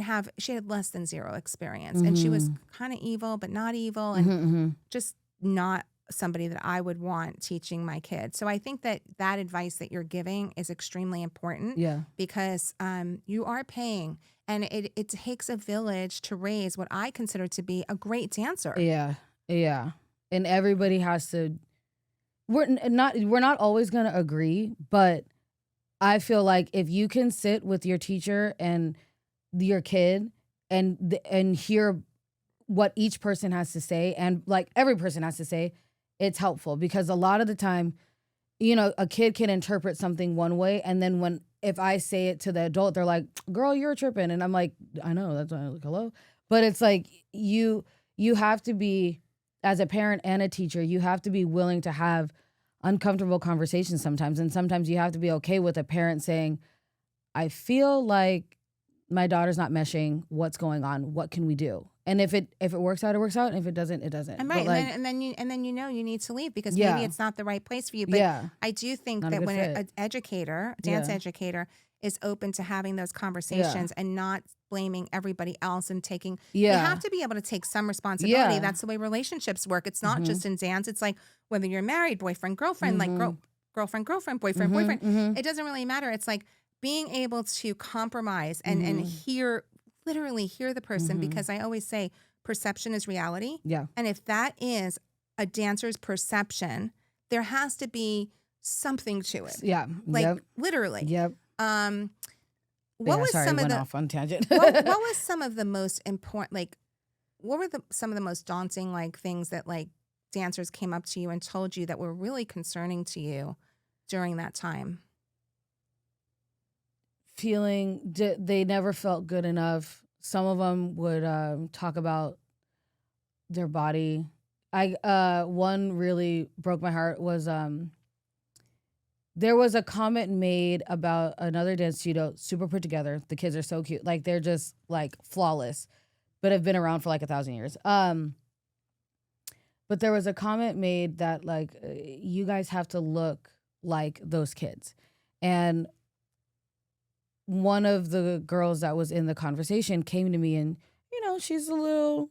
have, she had less than zero experience. And she was kind of evil, but not evil, and Mhm. just not somebody that I would want teaching my kids. So I think that advice that you're giving is extremely important Yeah. because you are paying, and it takes a village to raise what I consider to be a great dancer. Yeah. Yeah. And everybody has to. We're not always gonna agree, but I feel like if you can sit with your teacher and your kid and hear what each person has to say, and like every person has to say, it's helpful, because a lot of the time, a kid can interpret something one way, and then if I say it to the adult, they're like, "Girl, you're tripping," and I'm like, "I know, that's why I'm like, hello," but it's like you have to be, as a parent and a teacher, you have to be willing to have uncomfortable conversations sometimes. And sometimes you have to be okay with a parent saying, I feel like my daughter's not meshing. What's going on? What can we do? And if it works out, it works out. And if it doesn't, it doesn't. And right, like, and then you need to leave because Yeah. maybe it's not the right place for you. But Yeah. I do think Not a that good when fit. an educator, a dance Yeah. educator, is open to having those conversations and not blaming everybody else and taking, you Yeah. have to be able to take some responsibility. Yeah. That's the way relationships work. It's not Mhm. just in dance. It's like whether you're married, boyfriend, girlfriend, like Mhm. girlfriend, boyfriend, Mhm. boyfriend. Mhm. It doesn't really matter. It's like being able to compromise and literally hear the person, Mhm. because I always say perception is reality. Yeah. And if that is a dancer's perception, there has to be something to it. Yeah. Like Yep. literally. Yep. What Yeah, was sorry, some of went the off on tangent. what was some of the most important, like what were some of the most daunting like things that like dancers came up to you and told you that were really concerning to you during that time? Feeling they never felt good enough. Some of them would talk about their body. One really broke my heart was there was a comment made about another dance studio, super put together. The kids are so cute, like they're just like flawless, but have been around for like 1,000 years. But there was a comment made that like you guys have to look like those kids, and one of the girls that was in the conversation came to me, and she was a little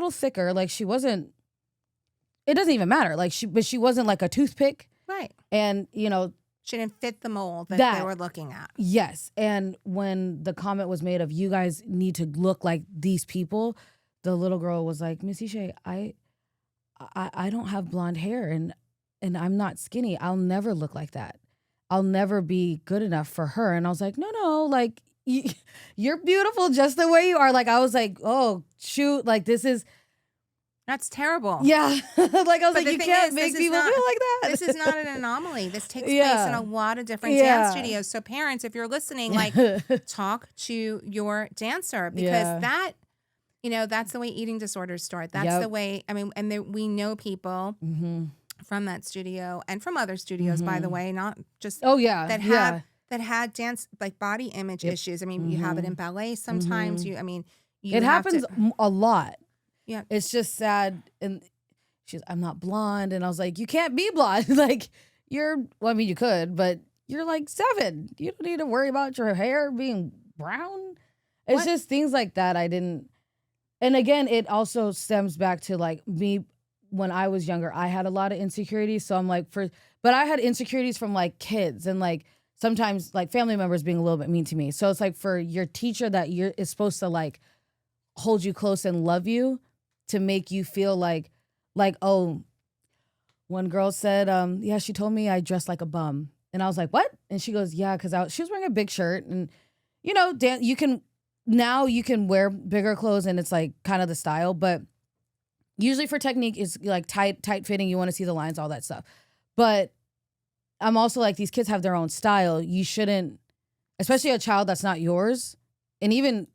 thicker. Like she wasn't. It doesn't even matter. Like but she wasn't like a toothpick. Right. And She didn't fit the mold that they were looking at. Yes. And when the comment was made of you guys need to look like these people, the little girl was like, Miss Eshe, I don't have blonde hair and I'm not skinny. I'll never look like that. I'll never be good enough for her. And I was like, no, like you're beautiful just the way you are. Like I was like, oh shoot, like That's terrible. yeah. Like I was like, you can't make this people feel like that. This is not an anomaly. This takes place Yeah. in a lot of different Yeah. dance studios. So parents, if you're listening, like talk to your dancer, because Yeah. that's the way eating disorders start. That's Yep. the way, I mean, and we know people Mhm. from that studio and from other studios, by the way, not just Oh yeah. that had dance, like body image Yep. issues. I mean, you have it in ballet sometimes. Mhm. You It have happens a lot. Yeah. It's just sad. And I'm not blonde. And I was like, you can't be blonde. Like you could, but you're like 7. You don't need to worry about your hair being brown. It's just things like that. And again, it also stems back to like me when I was younger, I had a lot of insecurities. So I'm like, but I had insecurities from like kids and like sometimes like family members being a little bit mean to me. So it's like for your teacher that is supposed to like hold you close and love you, to make you feel like, oh, one girl said, yeah, she told me I dressed like a bum. And I was like, what? And she goes, yeah, because she was wearing a big shirt. And, you can wear bigger clothes and it's like kind of the style. But usually for technique, it's like tight fitting. You want to see the lines, all that stuff. But I'm also like, these kids have their own style. You shouldn't, especially a child that's not yours. And even,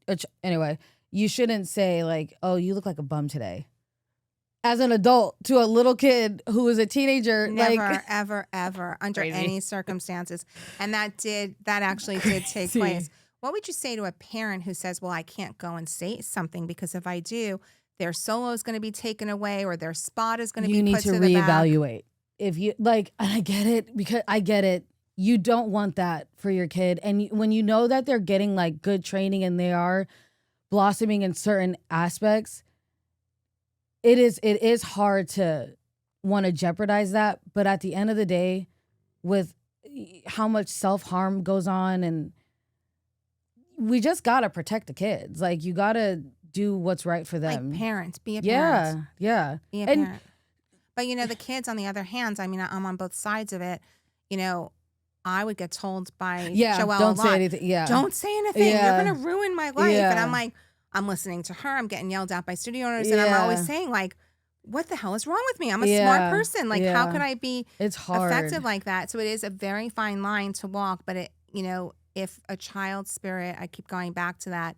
anyway, you shouldn't say like, oh, you look like a bum today. As an adult to a little kid who is a teenager. Never, like, ever, under Crazy. any circumstances. And that actually did take place. What would you say to a parent who says, well, I can't go and say something because if I do, their solo is going to be taken away or their spot is going to be put to the back? You need to reevaluate. If you like, and I get it because I get it. You don't want that for your kid. And when you know that they're getting like good training and they are blossoming in certain aspects, it is hard to want to jeopardize that. But at the end of the day, with how much self-harm goes on, and we just got to protect the kids. Like you got to do what's right for them. Like parents, be a parent. Yeah. Be a parent. But the kids on the other hand, I mean, I'm on both sides of it. I would get told by Joelle don't a say lot, anything. Yeah. don't say anything. Yeah. You're going to ruin my life. Yeah. And I'm like, I'm listening to her. I'm getting yelled at by studio owners. And I'm always saying like, what the hell is wrong with me? I'm a smart person. Like, how could I be affected like that? So it is a very fine line to walk. But if a child's spirit, I keep going back to that,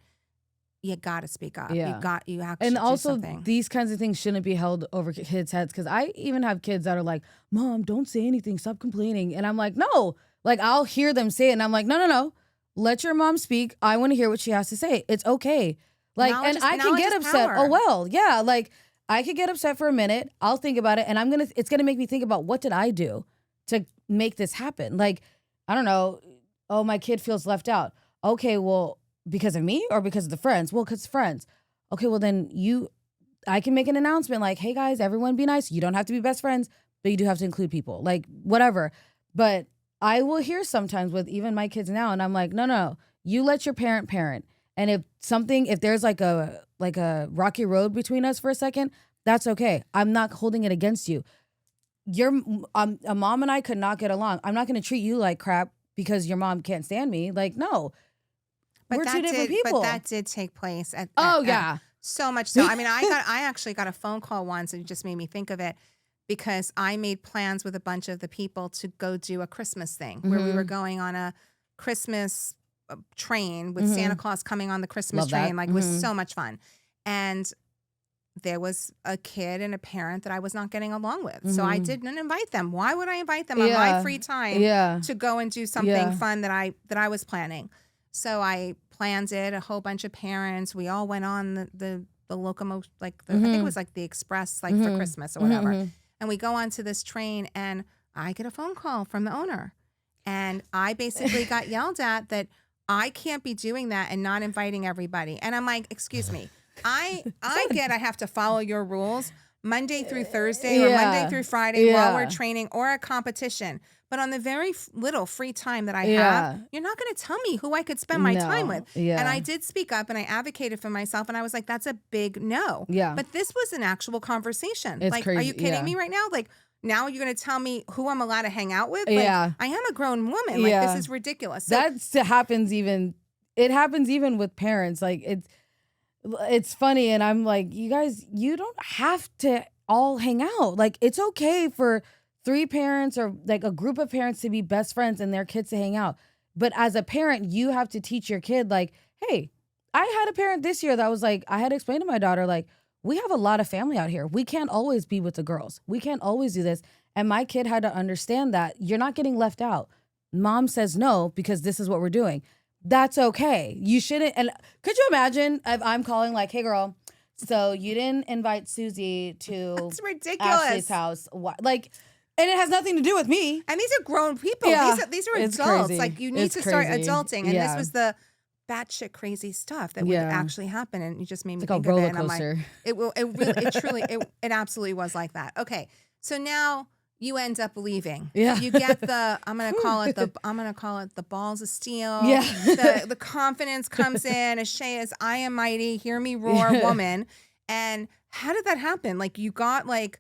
you got to speak up. Yeah. You actually And do also, something. these kinds of things shouldn't be held over kids' heads, because I even have kids that are like, Mom, don't say anything. Stop complaining. And I'm like, no. Like, I'll hear them say it, and I'm like, no. Let your mom speak. I want to hear what she has to say. It's okay. Like, Knowledge and I can knowledge get is upset. power. Oh, well, yeah. Like, I could get upset for a minute. I'll think about it, and it's going to make me think about, what did I do to make this happen? Like, I don't know. Oh, my kid feels left out. Okay, well, because of me or because of the friends? Well, because friends. Okay, well, then I can make an announcement like, hey guys, everyone be nice. You don't have to be best friends, but you do have to include people. Like, whatever. But I will hear sometimes with even my kids now, and I'm like, no. You let your parent. And if there's like a rocky road between us for a second, that's okay. I'm not holding it against you. A mom and I could not get along. I'm not going to treat you like crap because your mom can't stand me. Like, no. We're two different people. But that did take place at yeah. So much so. I mean, I actually got a phone call once, and it just made me think of it, because I made plans with a bunch of the people to go do a Christmas thing where we were going on a Christmas train with Santa Claus coming on the Christmas train. Like, it was so much fun. And there was a kid and a parent that I was not getting along with. So I didn't invite them. Why would I invite them on my free time to go and do something fun that I was planning? So I planned it, a whole bunch of parents. We all went on the locomotive, like I think it was like the express, like for Christmas or whatever. And we go onto this train, and I get a phone call from the owner. And I basically got yelled at that I can't be doing that and not inviting everybody. And I'm like, excuse me, I have to follow your rules Monday through Thursday or Monday through Friday while we're training or a competition. But on the very little free time that I have, you're not going to tell me who I could spend my time with. Yeah. And I did speak up, and I advocated for myself, and I was like, that's a big no. Yeah. But this was an actual conversation. It's like, crazy. Are you kidding me right now? Like, now you're going to tell me who I'm allowed to hang out with? Like, I am a grown woman. Like, this is ridiculous. So, it happens even with parents. Like, it's funny, and I'm like, you guys, you don't have to all hang out. Like, it's okay for 3 parents or like a group of parents to be best friends and their kids to hang out. But as a parent, you have to teach your kid, like, hey, I had a parent this year that was like, I had to explain to my daughter, like, we have a lot of family out here. We can't always be with the girls. We can't always do this. And my kid had to understand that you're not getting left out. Mom says no because this is what we're doing. That's okay. You shouldn't. And could you imagine if I'm calling like, hey girl, so you didn't invite Susie to That's ridiculous. Ashley's house. Like, and it has nothing to do with me. And these are grown people. Yeah, these are it's adults. crazy. Like, you need to start adulting. And this was the batshit crazy stuff that would actually happen. And you just made me think of it. And I'm like, it absolutely was like that. Okay. So now you end up leaving. Yeah. You get I'm gonna call it the balls of steel. Yeah. The confidence comes in. Eshe is I am mighty, hear me roar woman. And how did that happen? Like, you got like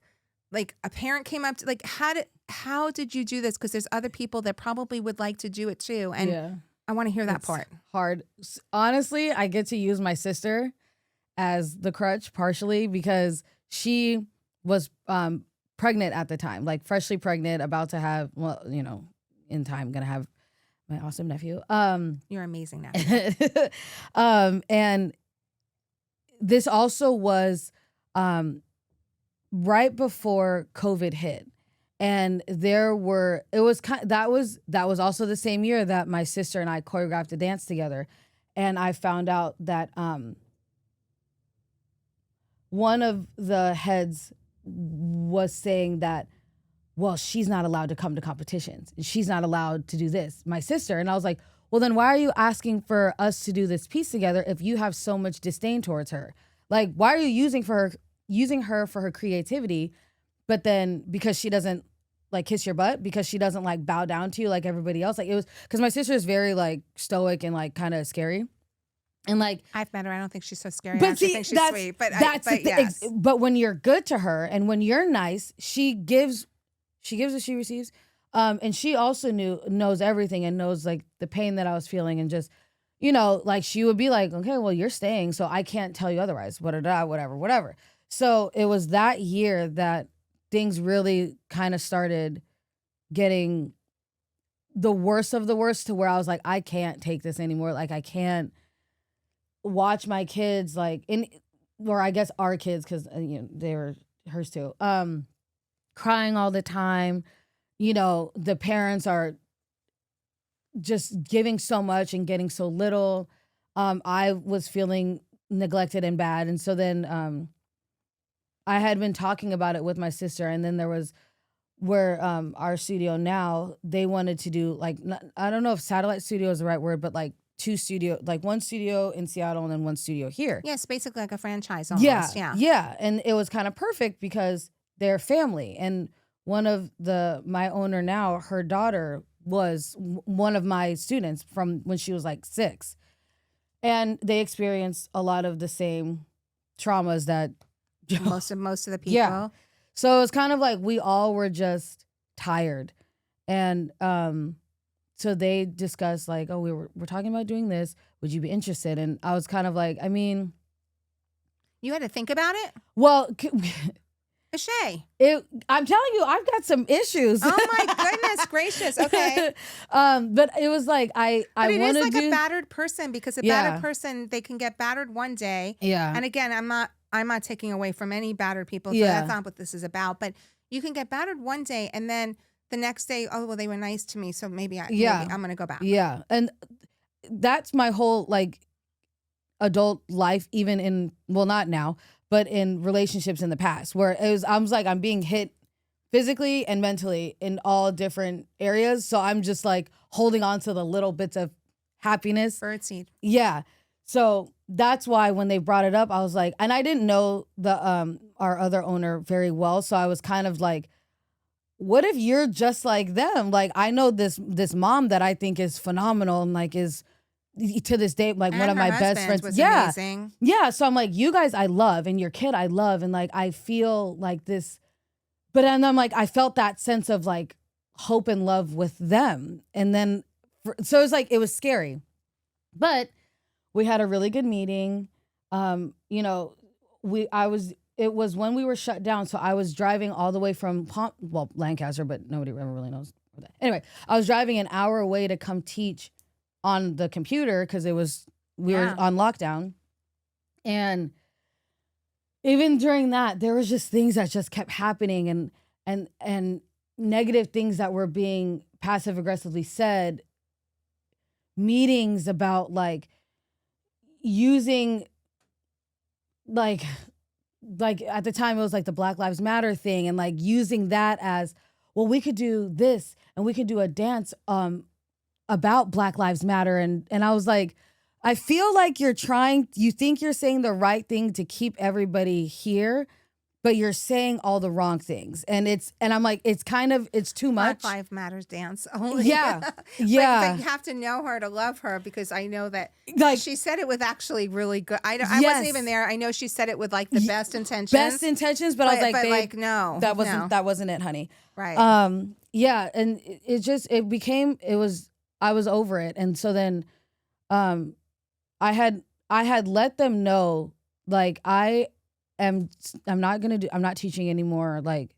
a parent came up to, like, how did you do this? Because there's other people that probably would like to do it too. And I want to hear that part. Hard. Honestly, I get to use my sister as the crutch partially because she was pregnant at the time, like freshly pregnant, about to have, well, you know, in time, gonna have my awesome nephew. You're amazing nephew. And this also was right before COVID hit. And that was also the same year that my sister and I choreographed a dance together. And I found out that one of the heads was saying that, well, she's not allowed to come to competitions. She's not allowed to do this. My sister. And I was like, well, then why are you asking for us to do this piece together if you have so much disdain towards her? Like, why are you using her for her creativity, but then because she doesn't like kiss your butt, because she doesn't like bow down to you like everybody else? Like, it was because my sister is very like stoic and like kind of scary. And like, I've met her. I don't think she's so scary. But I actually think she's sweet. But yes. But when you're good to her and when you're nice, she gives what she receives. And she also knows everything and knows like the pain that I was feeling, and just, you know, like she would be like, okay, well, you're staying, so I can't tell you otherwise. Whatever. So it was that year that things really kind of started getting the worst of the worst, to where I was like, I can't take this anymore. Like, I can't. watch my kids like or I guess our kids, because they were hers too, crying all the time. The parents are just giving so much and getting so little. I was feeling neglected and bad, and so then I had been talking about it with my sister, and then there was where our studio now, they wanted to do like, I don't know if satellite studio is the right word, but like one studio in Seattle and then one studio here. Yes, basically like a franchise almost. Yeah. And it was kind of perfect because they're family. And one of my owner now, her daughter was one of my students from when she was like 6. And they experienced a lot of the same traumas that most of the people. Yeah. So it was kind of like we all were just tired. And so they discussed like, oh, we're talking about doing this. Would you be interested? And I was kind of like, I mean. You had to think about it? Well, Eshe. I'm telling you, I've got some issues. Oh my goodness gracious. Okay. But it was like, I want to do. It is like a battered person, because a battered person, they can get battered one day. Yeah. And again, I'm not taking away from any battered people. So that's not what this is about. But you can get battered one day, and then the next day, oh, well, they were nice to me, so maybe I'm going to go back. Yeah. And that's my whole like adult life, even in, well, not now, but in relationships in the past, where I was like, I'm being hit physically and mentally in all different areas. So I'm just like holding on to the little bits of happiness. Birdseed. Yeah. So that's why when they brought it up, I was like, and I didn't know our other owner very well. So I was kind of like, what if you're just like them? Like, I know this mom that I think is phenomenal and like is to this day like one of my best friends. Was amazing. Yeah. So I'm like, you guys I love, and your kid I love, and like I feel like this, but then I'm like, I felt that sense of like hope and love with them. And then so it was like, it was scary. But we had a really good meeting. It was when we were shut down. So I was driving all the way from Lancaster, but nobody ever really knows that. Anyway, I was driving an hour away to come teach on the computer because we were on lockdown. And even during that, there was just things that just kept happening and negative things that were being passive aggressively said. Meetings about like using like at the time it was like the Black Lives Matter thing, and like using that as, well, we could do this and we could do a dance about Black Lives Matter. And I was like, I feel like you think you're saying the right thing to keep everybody here, but you're saying all the wrong things. And I'm like, it's too much. Black Lives Matters dance only. Yeah. But you have to know her to love her, because I know that like she said it with actually really good. I wasn't even there. I know she said it with like the best intentions. But I was like, babe, no, that wasn't it, honey. Right. Yeah. And I was over it. And so then, I had let them know, like, I'm not teaching anymore. Like,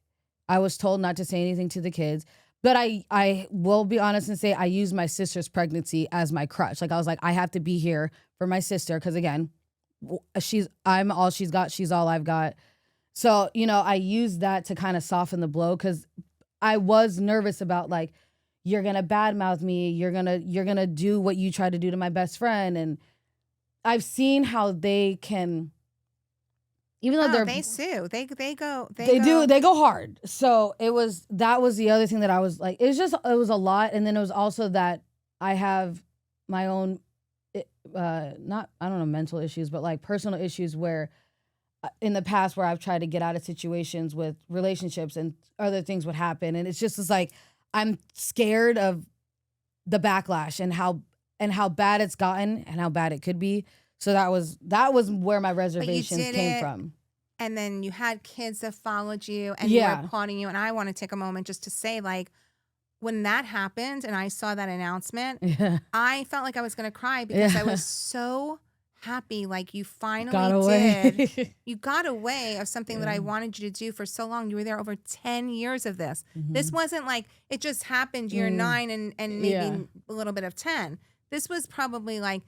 I was told not to say anything to the kids, but I will be honest and say I used my sister's pregnancy as my crutch. Like, I was like, I have to be here for my sister. Cause again, I'm all she's got. She's all I've got. So, I used that to kind of soften the blow. Cause I was nervous about like, you're going to badmouth me. You're going to do what you tried to do to my best friend. And I've seen how they can, even though they sue, they go hard. So that was the other thing that I was like, it was a lot. And then it was also that I have my own, mental issues, but like personal issues where in the past where I've tried to get out of situations with relationships and other things would happen. And it's just like, I'm scared of the backlash and how bad it's gotten and how bad it could be. So that was where my reservations came from. And then you had kids that followed you and you were applauding you. And I want to take a moment just to say, like, when that happened and I saw that announcement, I felt like I was going to cry because I was so happy. Like, you finally did. You got away of something that I wanted you to do for so long. You were there over 10 years of this. Mm-hmm. This wasn't like it just happened year 9 and maybe a little bit of 10. This was probably like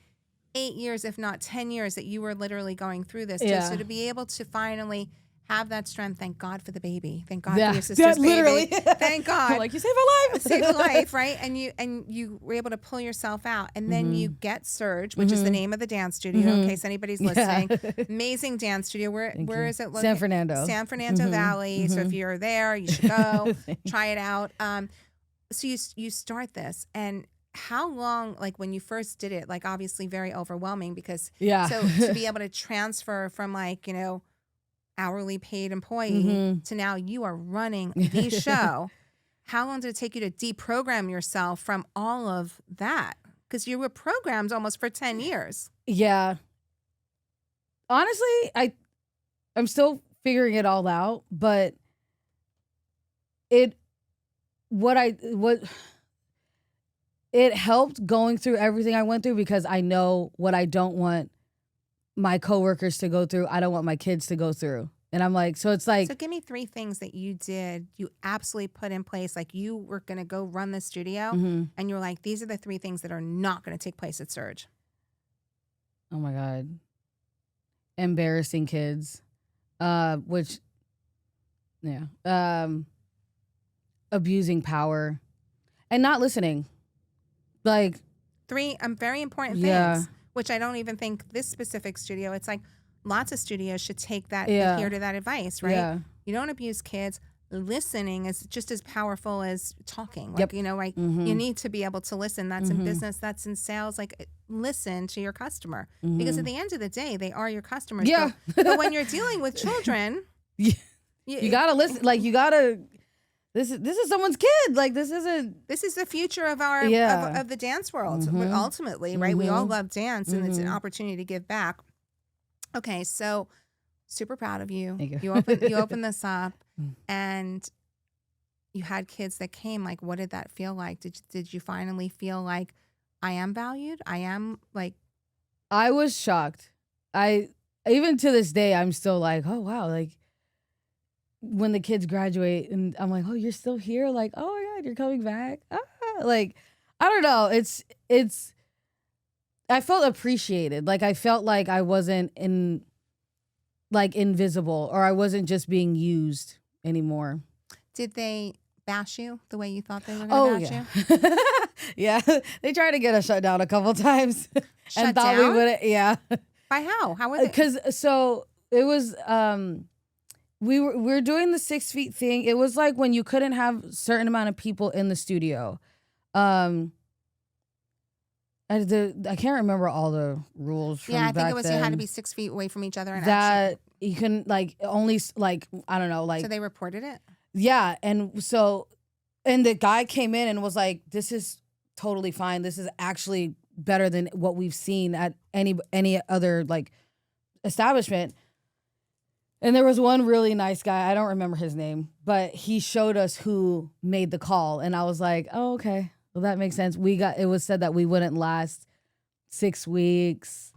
8 years, if not 10 years, that you were literally going through this. Yeah. So to be able to finally have that strength, thank God for the baby. Thank God Yeah. for your sister's Literally. baby. Thank God. Like, you saved my life. Save a life, right? And you were able to pull yourself out. And then you get Surge, which is the name of the dance studio, in case anybody's listening. Amazing dance studio. Where is it located? San Fernando. San Fernando Valley. So if you're there, you should go. Try it out. So you start this, and how long, like when you first did it, like obviously very overwhelming because so to be able to transfer from like, hourly paid employee to now you are running the show. How long did it take you to deprogram yourself from all of that? Because you were programmed almost for 10 years. Yeah. Honestly, I'm still figuring it all out, but it helped going through everything I went through because I know what I don't want my coworkers to go through. I don't want my kids to go through. And I'm like, so it's like. So give me 3 things that you did, you absolutely put in place. Like you were going to go run the studio and you're like, these are the 3 things that are not going to take place at Surge. Oh my God. Embarrassing kids. Abusing power and not listening. Like 3 very important things, which I don't even think this specific studio, it's like lots of studios should take that, adhere to that advice, right? Yeah. You don't abuse kids. Listening is just as powerful as talking. Like, you need to be able to listen. That's in business, that's in sales. Like listen to your customer because at the end of the day, they are your customers. Yeah. But when you're dealing with children, you gotta listen. Like you gotta. This is someone's kid. Like this is the future of our of the dance world. Ultimately, right? We all love dance, and it's an opportunity to give back. Okay, so super proud of you. Thank you. You opened this up, and you had kids that came. Like, what did that feel like? Did you finally feel like I am valued? I am like. I was shocked. Even to this day, I'm still like, oh wow, like. When the kids graduate and I'm like, oh, you're still here? Like, oh my God, you're coming back? Like, I don't know. It's I felt appreciated. Like I felt like I wasn't invisible or I wasn't just being used anymore. Did they bash you the way you thought they were going to bash you? Yeah. They tried to get us shut down a couple times. Shut thought down? We wouldn't. Yeah. By how? How were they? Because so it was we were doing the 6 feet thing. It was like when you couldn't have a certain amount of people in the studio. I can't remember all the rules. From I think back it was then. you had to be 6 feet away from each other, and that you couldn't only I don't know So they reported it. Yeah, and the guy came in and was like, "This is totally fine. This is actually better than what we've seen at any other establishment." And there was one really nice guy, I don't remember his name, but he showed us who made the call. And I was like, oh, okay. Well, that makes sense. It was said that we wouldn't last 6 weeks.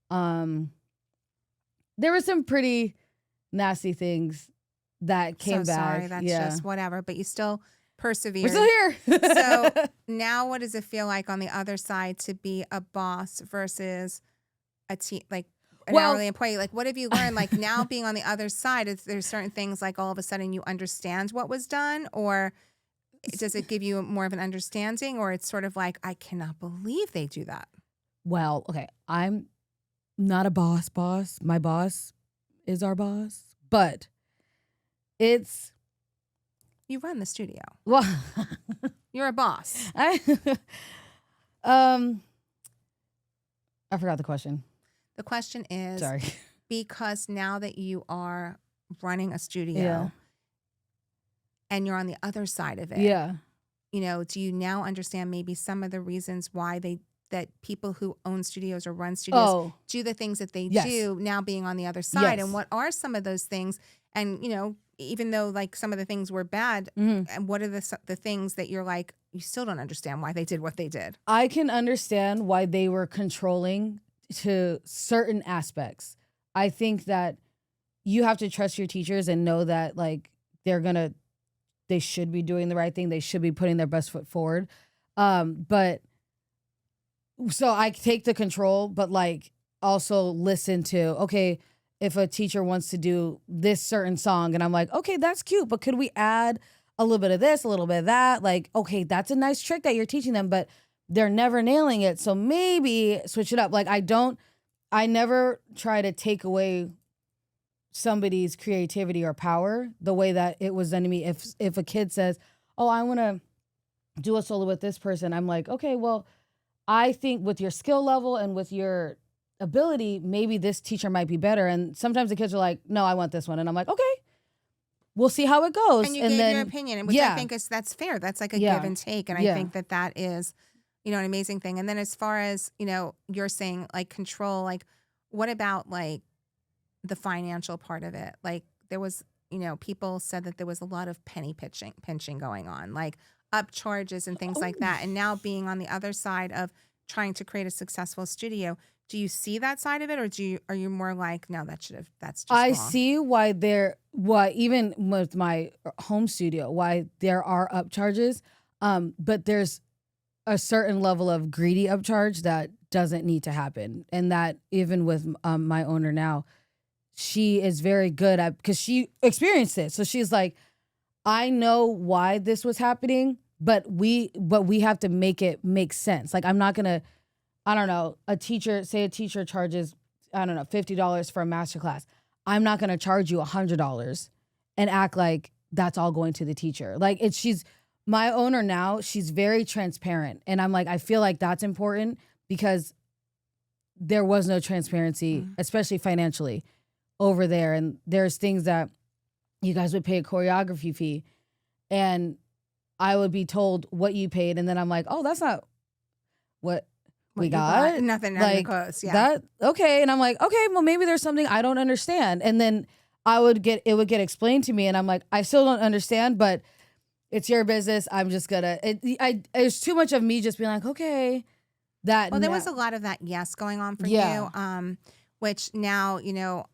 There were some pretty nasty things that came back. Sorry, that's just whatever, but you still persevered. We're still here. So now what does it feel like on the other side to be a boss versus a team, an hourly employee? Like, what have you learned? Like now being on the other side, is there certain things like all of a sudden you understand what was done, or does it give you more of an understanding, or it's sort of like, I cannot believe they do that? Well, okay, I'm not a boss. My boss is our boss, but it's. You run the studio. Well, you're a boss. I forgot the question. The question is, sorry, because now that you are running a studio and you're on the other side of it, do you now understand maybe some of the reasons why that people who own studios or run studios do the things that they do now being on the other side? And what are some of those things? And, even though some of the things were bad, and what are the things that you're like, you still don't understand why they did what they did? I can understand why they were controlling to certain aspects. I think that you have to trust your teachers and know that they should be doing the right thing. They should be putting their best foot forward. But so I take the control, but like also listen to, okay, if a teacher wants to do this certain song and I'm like, okay, that's cute, but could we add a little bit of this, a little bit of that? Like, okay, that's a nice trick that you're teaching them, but they're never nailing it. So maybe switch it up. Like I never try to take away somebody's creativity or power the way that it was done to me. If a kid says, oh, I want to do a solo with this person, I'm like, okay, well, I think with your skill level and with your ability, maybe this teacher might be better. And sometimes the kids are like, no, I want this one. And I'm like, okay, we'll see how it goes. And you gave your opinion, which I think that's fair. That's like a give and take. And I think that is, an amazing thing. And then as far as, you're saying like control, like what about like the financial part of it? Like there was, people said that there was a lot of penny pinching going on, like up charges and things like that. And now being on the other side of trying to create a successful studio, do you see that side of it, or are you more like, no, that's just I wrong? see why even with my home studio, why there are upcharges, but there's a certain level of greedy upcharge that doesn't need to happen. And that even with my owner now, she is very good at, because she experienced it. So she's like, I know why this was happening, but we have to make it make sense. Like I'm not gonna, I don't know, a teacher charges, I don't know, $50 for a masterclass. I'm not gonna charge you $100 and act like that's all going to the teacher. Like she's my owner now, she's very transparent. And I'm like, I feel like that's important because there was no transparency, especially financially over there. And there's things that you guys would pay a choreography fee and I would be told what you paid. And then I'm like, oh, that's not what we got. Nothing like, close. Yeah. That, okay. And I'm like, okay, well, maybe there's something I don't understand. And then it would get explained to me. And I'm like, I still don't understand, but it's your business. I'm just gonna, it's too much of me just being like, okay. There was a lot of that yes going on for you. Which now,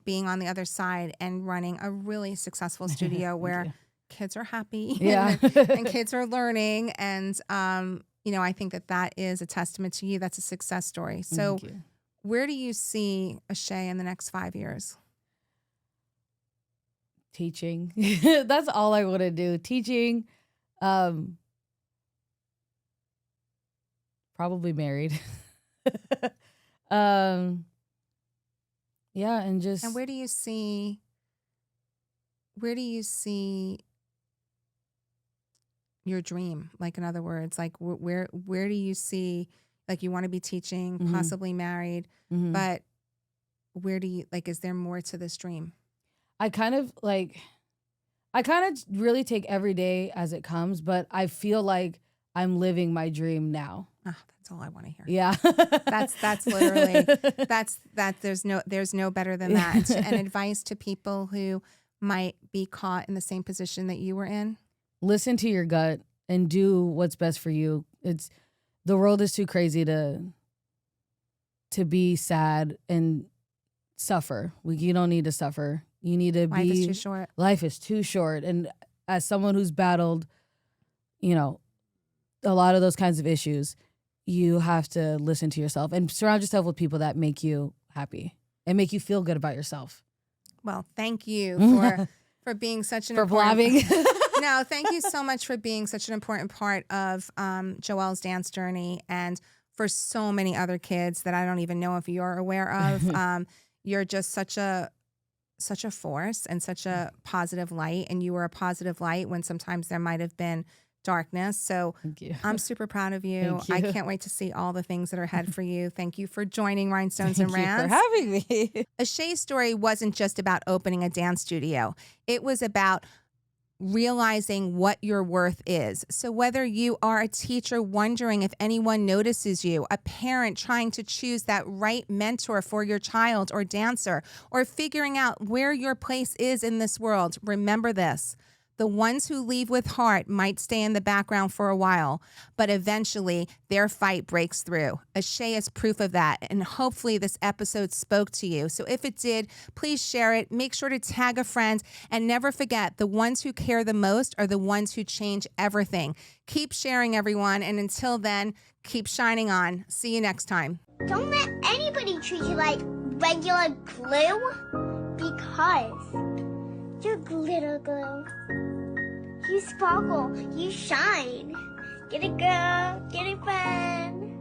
being on the other side and running a really successful studio where kids are happy and kids are learning. And, I think that is a testament to you. That's a success story. So where do you see Eshe in the next 5 years? Teaching. That's all I want to do. Teaching. Probably married. Yeah, and where do you see your dream? Like, in other words, like where do you see, like, you want to be teaching, possibly married, but where do you, like, is there more to this dream? I kind of really take every day as it comes, but I feel like I'm living my dream now. Oh, that's all I want to hear. Yeah. That's literally, there's no better than that. And advice to people who might be caught in the same position that you were in. Listen to your gut and do what's best for you. The world is too crazy to be sad and suffer. You don't need to suffer. You need to Life is too short. Life is too short. And as someone who's battled, a lot of those kinds of issues, you have to listen to yourself and surround yourself with people that make you happy and make you feel good about yourself. Well, thank you for being such an blabbing. No, thank you so much for being such an important part of Joelle's dance journey and for so many other kids that I don't even know if you're aware of. You're just such a force and such a positive light, and you were a positive light when sometimes there might have been darkness. So thank you. I'm super proud of you. I can't wait to see all the things that are ahead for you. Thank you for joining Rhinestones and Rants. Thank you for having me. Eshe's story wasn't just about opening a dance studio. It was about realizing what your worth is. So whether you are a teacher wondering if anyone notices you, a parent trying to choose that right mentor for your child or dancer, or figuring out where your place is in this world, remember this: The ones who leave with heart might stay in the background for a while, but eventually their fight breaks through. Eshe is proof of that, and hopefully this episode spoke to you. So if it did, please share it. Make sure to tag a friend, and never forget, the ones who care the most are the ones who change everything. Keep sharing, everyone, and until then, keep shining on. See you next time. Don't let anybody treat you like regular glue, because you're glitter glue. You sparkle, you shine. Get it, girl, get it, friend.